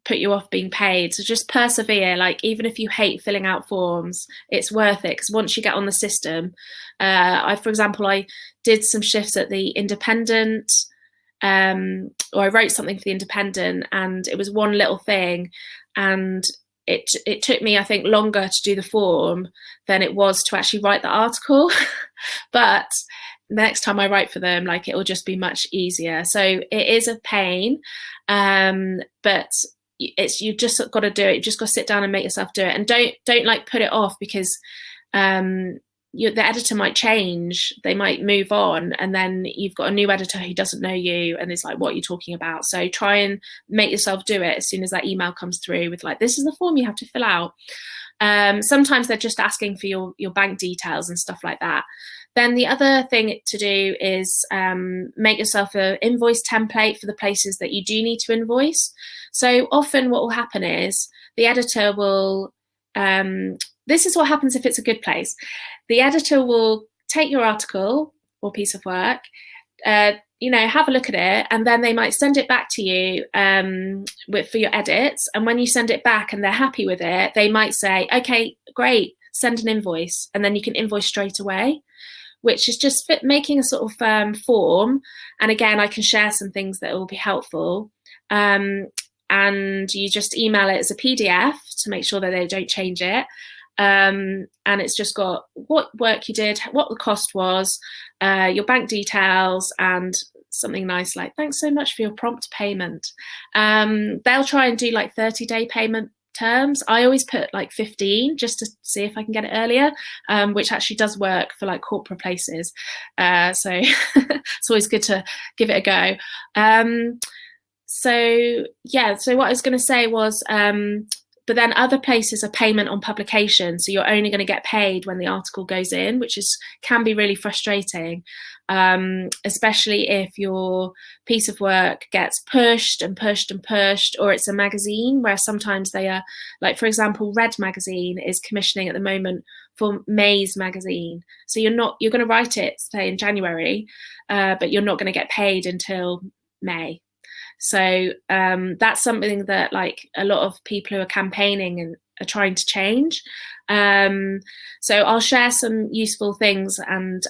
put you off being paid. So just persevere. Like even if you hate filling out forms, it's worth it, because once you get on the system, for example, I did some shifts at the Independent, or I wrote something for the Independent, and it was one little thing, and it took me, I think, longer to do the form than it was to actually write the article. But next time I write for them, like it will just be much easier. So it is a pain, but you've just got to do it. You've just got to sit down and make yourself do it, and don't like put it off, because the editor might change, they might move on, and then you've got a new editor who doesn't know you and is like, what are you talking about? So try and make yourself do it as soon as that email comes through with like, this is the form you have to fill out. Sometimes they're just asking for your bank details and stuff like that. Then the other thing to do is make yourself an invoice template for the places that you do need to invoice. So often what will happen is the editor will, this is what happens if it's a good place. The editor will take your article or piece of work, have a look at it, and then they might send it back to you for your edits. And when you send it back and they're happy with it, they might say, okay, great, send an invoice, and then you can invoice straight away, which is just making a sort of form. And again, I can share some things that will be helpful. And you just email it as a PDF to make sure that they don't change it. And it's just got what work you did, what the cost was, your bank details, and something nice like, thanks so much for your prompt payment. They'll try and do like 30-day payment terms. I always put like 15 just to see if I can get it earlier, which actually does work for like corporate places. So it's always good to give it a go. So what I was going to say was, but then other places are payment on publication. So you're only going to get paid when the article goes in, which can be really frustrating, especially if your piece of work gets pushed and pushed and pushed, or it's a magazine where sometimes they are, like, for example, Red magazine is commissioning at the moment for May's magazine. So you're going to write it, say, in January, but you're not going to get paid until May. So that's something that like a lot of people who are campaigning and are trying to change. So I'll share some useful things and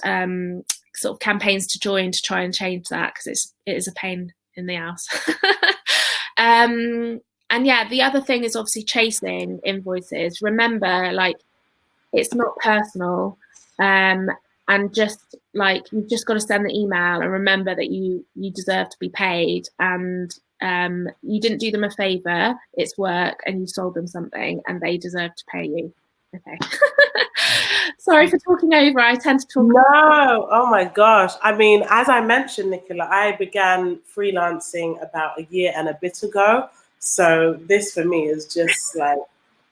sort of campaigns to join to try and change that, because it is a pain in the ass. And yeah, the other thing is obviously chasing invoices. Remember, like, it's not personal. And just like, you've just got to send the email and remember that you deserve to be paid, and you didn't do them a favor. It's work, and you sold them something, and they deserve to pay you. Okay. Sorry for talking over. I tend to talk. No, oh my gosh. I mean, as I mentioned, Nicola, I began freelancing about a year and a bit ago. So this for me is just like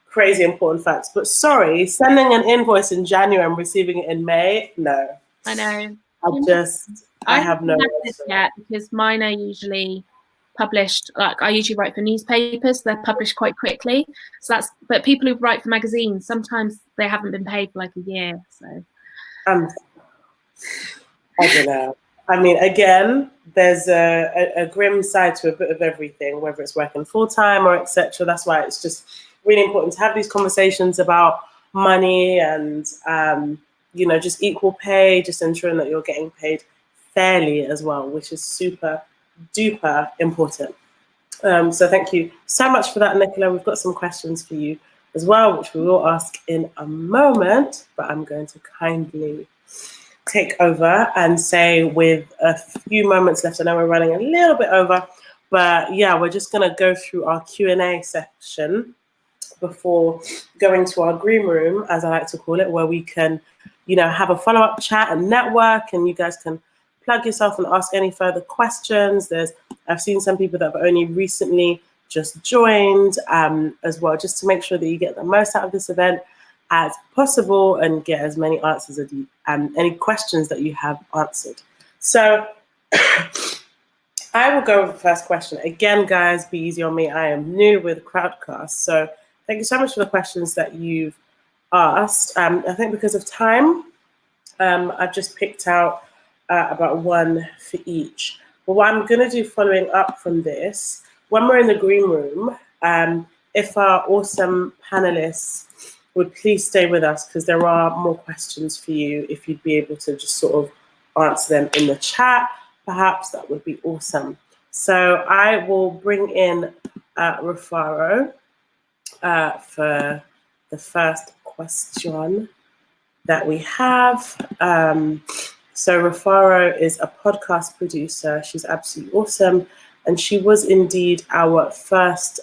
crazy important facts. But sorry, sending an invoice in January and receiving it in May, no. I know. I have no this yet, because mine are usually published, like I usually write for newspapers, they're published quite quickly. So but people who write for magazines, sometimes they haven't been paid for like a year. So I don't know. I mean, again, there's a grim side to a bit of everything, whether it's working full-time or etc. That's why it's just really important to have these conversations about money and, just equal pay, just ensuring that you're getting paid fairly as well, which is super duper important. So thank you so much for that, Nicola. We've got some questions for you as well, which we will ask in a moment, but I'm going to kindly take over and say, with a few moments left, I know we're running a little bit over, but yeah, we're just going to go through our Q&A section before going to our green room, as I like to call it, where we can, have a follow-up chat and network, and you guys can plug yourself and ask any further questions. I've seen some people that have only recently just joined as well, just to make sure that you get the most out of this event as possible and get as many answers as any questions that you have answered. So I will go with the first question. Again, guys, be easy on me. I am new with Crowdcast. So thank you so much for the questions that you've asked. I think because of time, I've just picked out about one for each. But what I'm going to do following up from this, when we're in the green room, if our awesome panelists would please stay with us, because there are more questions for you. If you'd be able to just sort of answer them in the chat, perhaps that would be awesome. So I will bring in Rufaro for the first question that we have. So Rufaro is a podcast producer. She's absolutely awesome. And she was indeed our first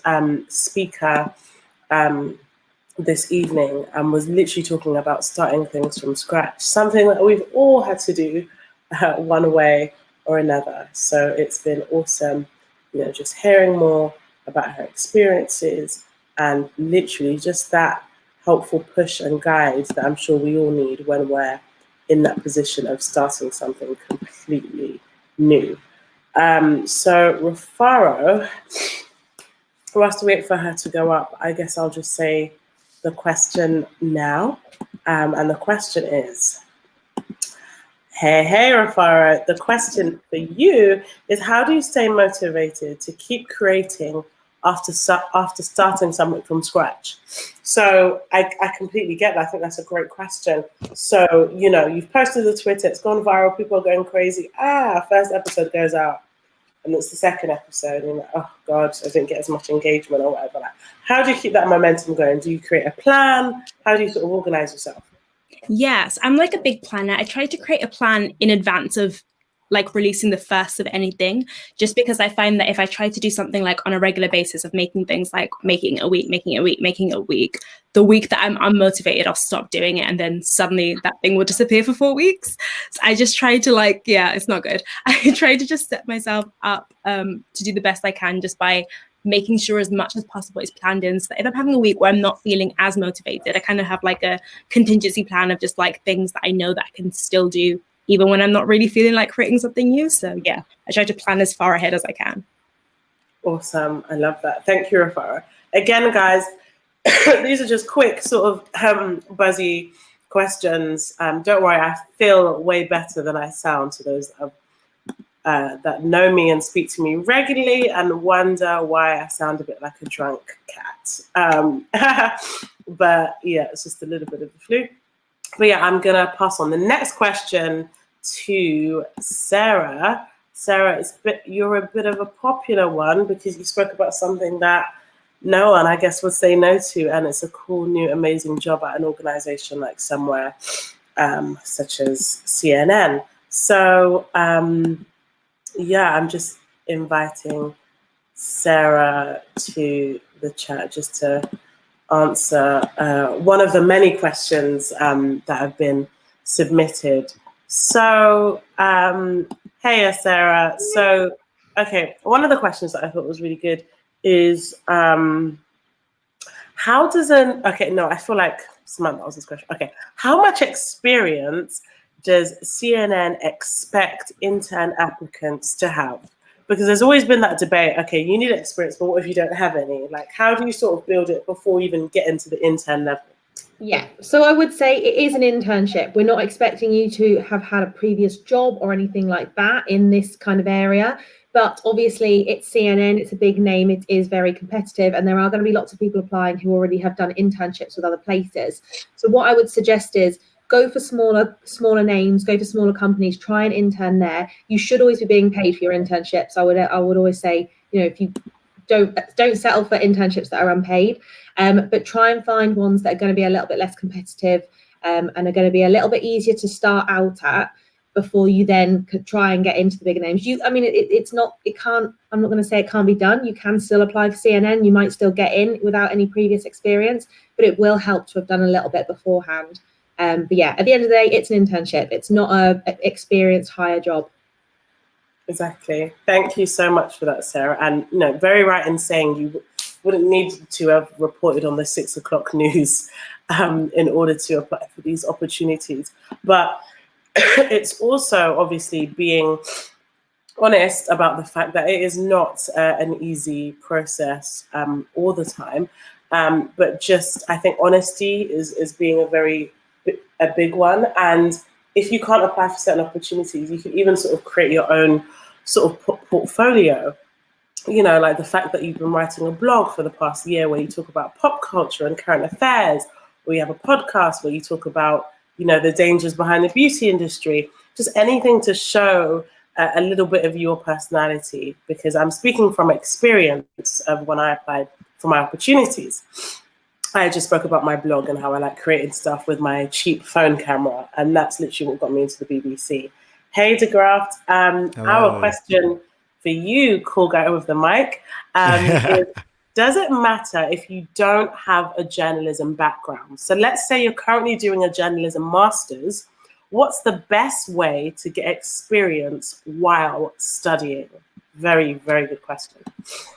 speaker this evening, and was literally talking about starting things from scratch, something that we've all had to do one way or another. So it's been awesome, just hearing more about her experiences and literally just that helpful push and guide that I'm sure we all need when we're in that position of starting something completely new. So Rufaro, for us to wait for her to go up, I guess I'll just say the question now. And the question is, hey, Rufaro, the question for you is, how do you stay motivated to keep creating after starting something from scratch? So I completely get that. I think that's a great question. So, you've posted the Twitter, it's gone viral, people are going crazy. First episode goes out, and it's the second episode, and oh God, I didn't get as much engagement or whatever. How do you keep that momentum going? Do you create a plan? How do you sort of organize yourself? Yes, I'm like a big planner. I try to create a plan in advance of releasing the first of anything, just because I find that if I try to do something on a regular basis of making things making a week, the week that I'm unmotivated, I'll stop doing it, and then suddenly that thing will disappear for 4 weeks. So I just try to it's not good. I try to just set myself up to do the best I can, just by making sure as much as possible is planned in, so that if I'm having a week where I'm not feeling as motivated, I kind of have a contingency plan of just things that I know that I can still do even when I'm not really feeling like creating something new. So yeah, I try to plan as far ahead as I can. Awesome. I love that. Thank you, Rufaro. Again, guys, these are just quick sort of buzzy questions. Don't worry, I feel way better than I sound to those that know me and speak to me regularly and wonder why I sound a bit like a drunk cat. But yeah, it's just a little bit of the flu. But yeah, I'm going to pass on the next question to Sarah. Sarah, you're a bit of a popular one because you spoke about something that no one, I guess, would say no to, and it's a cool, new, amazing job at an organization like somewhere such as CNN. So yeah, I'm just inviting Sarah to the chat just to answer one of the many questions that have been submitted. So, hey, Sarah. So, okay, one of the questions that I thought was really good is how does I feel like Samantha asked this question. Okay, how much experience does CNN expect intern applicants to have? Because there's always been that debate, okay, you need experience, but what if you don't have any? How do you sort of build it before you even get into the intern level? Yeah, so I would say it is an internship. We're not expecting you to have had a previous job or anything like that in this kind of area. But obviously it's CNN, it's a big name, it is very competitive, and there are going to be lots of people applying who already have done internships with other places. So what I would suggest is go for smaller names, go for smaller companies, try and intern there. You should always be being paid for your internships. I would always say, if you don't settle for internships that are unpaid, but try and find ones that are going to be a little bit less competitive, and are going to be a little bit easier to start out at before you then could try and get into the bigger names. I'm not going to say it can't be done. You can still apply for CNN. You might still get in without any previous experience, but it will help to have done a little bit beforehand. But yeah, at the end of the day, it's an internship. It's not a experienced hire job. Exactly. Thank you so much for that, Sarah. And very right in saying you wouldn't need to have reported on the 6 o'clock news in order to apply for these opportunities. But it's also obviously being honest about the fact that it is not an easy process all the time. But just, I think honesty is being a big one. And if you can't apply for certain opportunities, you can even sort of create your own sort of portfolio. Like the fact that you've been writing a blog for the past year where you talk about pop culture and current affairs, or you have a podcast where you talk about, the dangers behind the beauty industry, just anything to show a little bit of your personality, because I'm speaking from experience of when I applied for my opportunities. I just spoke about my blog and how I like creating stuff with my cheap phone camera, and that's literally what got me into the BBC. Hey, DeGraft, our question for you, cool guy with the mic, is, does it matter if you don't have a journalism background? So let's say you're currently doing a journalism master's. What's the best way to get experience while studying? Very, very good question.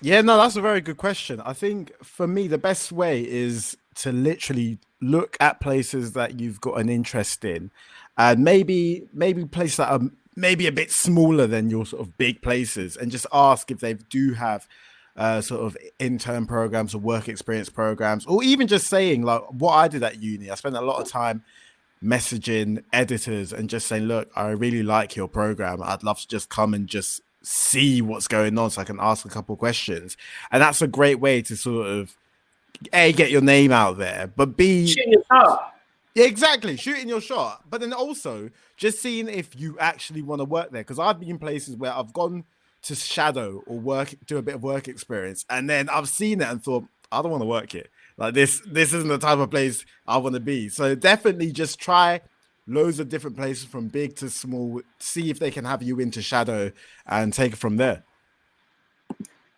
Yeah, no, that's a very good question. I think for me, the best way is to literally look at places that you've got an interest in, and maybe places that are maybe a bit smaller than your sort of big places, and just ask if they do have sort of intern programs or work experience programs, or even just saying like what I did at uni. I spent a lot of time messaging editors and just saying, look, I really like your program. I'd love to just come and just see what's going on so I can ask a couple of questions. And that's a great way to sort of A, get your name out there, but B, shoot your shot. Yeah, exactly, shooting your shot. But then also just seeing if you actually want to work there, because I've been in places where I've gone to shadow or do a bit of work experience, and then I've seen it and thought, I don't want to work here. Like this isn't the type of place I want to be. So definitely just try loads of different places from big to small, see if they can have you into shadow and take it from there.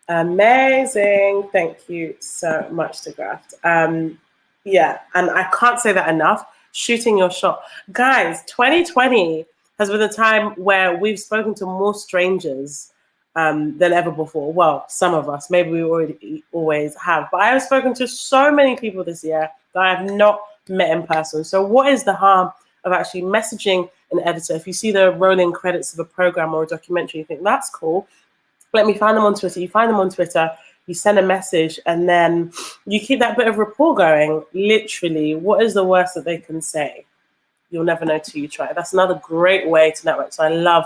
Amazing. Thank you so much, DeGraft. Yeah, and I can't say that enough. Shooting your shot. Guys, 2020 has been a time where we've spoken to more strangers than ever before. Well, some of us, maybe we always have, but I have spoken to so many people this year that I have not met in person. So what is the harm of actually messaging an editor? If you see the rolling credits of a program or a documentary, you think that's cool, let me find them on Twitter. You find them on Twitter, you send a message, and then you keep that bit of rapport going. Literally, what is the worst that they can say? You'll never know till you try. That's another great way to network. So I love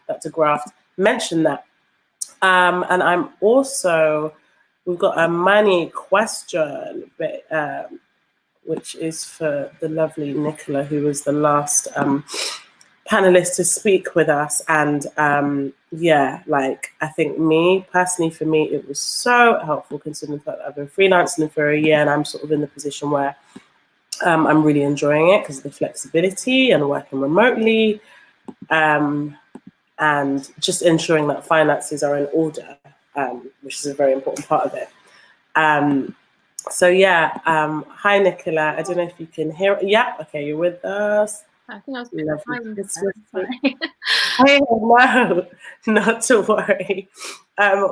that DeGraft mentioned that. And I'm also, we've got a money question, which is for the lovely Nicola, who was the last panelist to speak with us. And yeah, like I think for me, it was so helpful considering that I've been freelancing for a year and I'm sort of in the position where I'm really enjoying it because of the flexibility and working remotely. And just ensuring that finances are in order, which is a very important part of it. So yeah, hi Nicola. I don't know if you can hear. Yeah, okay, you're with us. I think I was Hey, no, not to worry.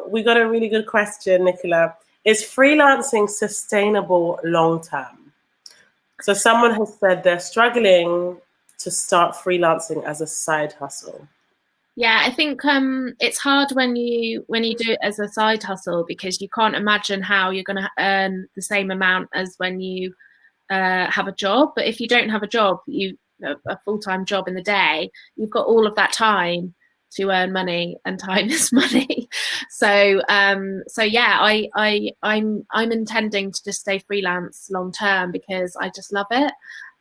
We got a really good question, Nicola. Is freelancing sustainable long term? So someone has said they're struggling to start freelancing as a side hustle. Yeah, I think it's hard when you do it as a side hustle because you can't imagine how you're going to earn the same amount as when you have a job. But if you don't have a job, a full-time job in the day, you've got all of that time to earn money, and time is money. So yeah, I'm intending to just stay freelance long term because I just love it.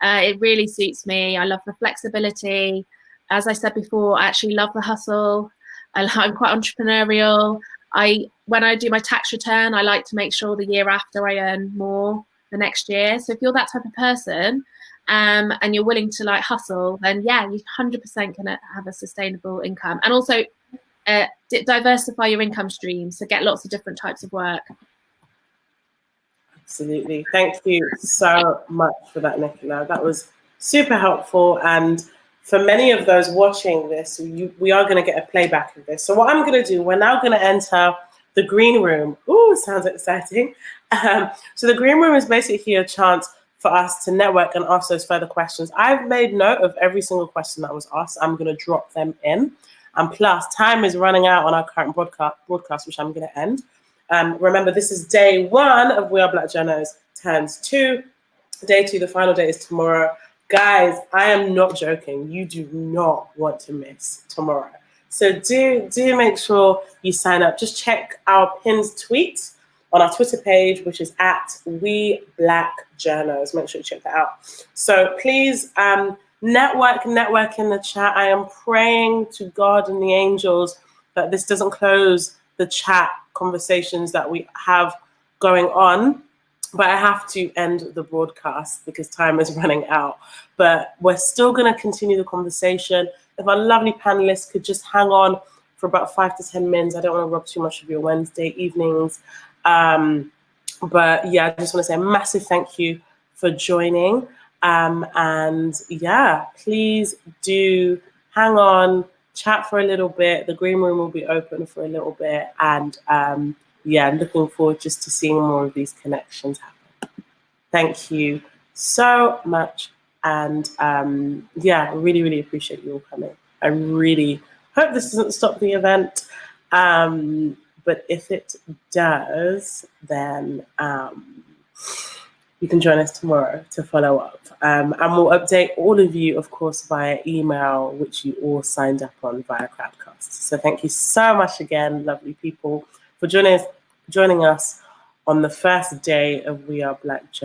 It really suits me. I love the flexibility. As I said before, I actually love the hustle. I'm quite entrepreneurial. when I do my tax return, I like to make sure the year after I earn more the next year. So if you're that type of person, and you're willing to like hustle, then yeah, you 100% can have a sustainable income. And also diversify your income streams, so get lots of different types of work. Absolutely. Thank you so much for that, Nicola. That was super helpful. And for many of those watching this, we are going to get a playback of this. So what I'm going to do, we're now going to enter the green room. Ooh, sounds exciting. So the green room is basically a chance for us to network and ask those further questions. I've made note of every single question that was asked. I'm going to drop them in. And plus, time is running out on our current broadcast, which I'm going to end. Remember, this is day 1 of We Are Black Journos turns 2. Day 2, the final day, is tomorrow. Guys, I am not joking. You do not want to miss tomorrow. So do make sure you sign up. Just check our pinned tweet on our Twitter page, which is @WeBlackJournos. Make sure you check that out. So please network in the chat. I am praying to God and the angels that this doesn't close the chat conversations that we have going on. But I have to end the broadcast because time is running out. But we're still going to continue the conversation. If our lovely panelists could just hang on for about 5 to 10 minutes. I don't want to rob too much of your Wednesday evenings. But yeah, I just want to say a massive thank you for joining. And yeah, please do hang on, chat for a little bit. The green room will be open for a little bit. And yeah, looking forward just to seeing more of these connections happen. Thank you so much. And yeah, I really, really appreciate you all coming. I really hope this doesn't stop the event. But if it does, then you can join us tomorrow to follow up. And we'll update all of you, of course, via email, which you all signed up on via Crowdcast. So thank you so much again, lovely people, for joining us on the first day of We Are Black Journos.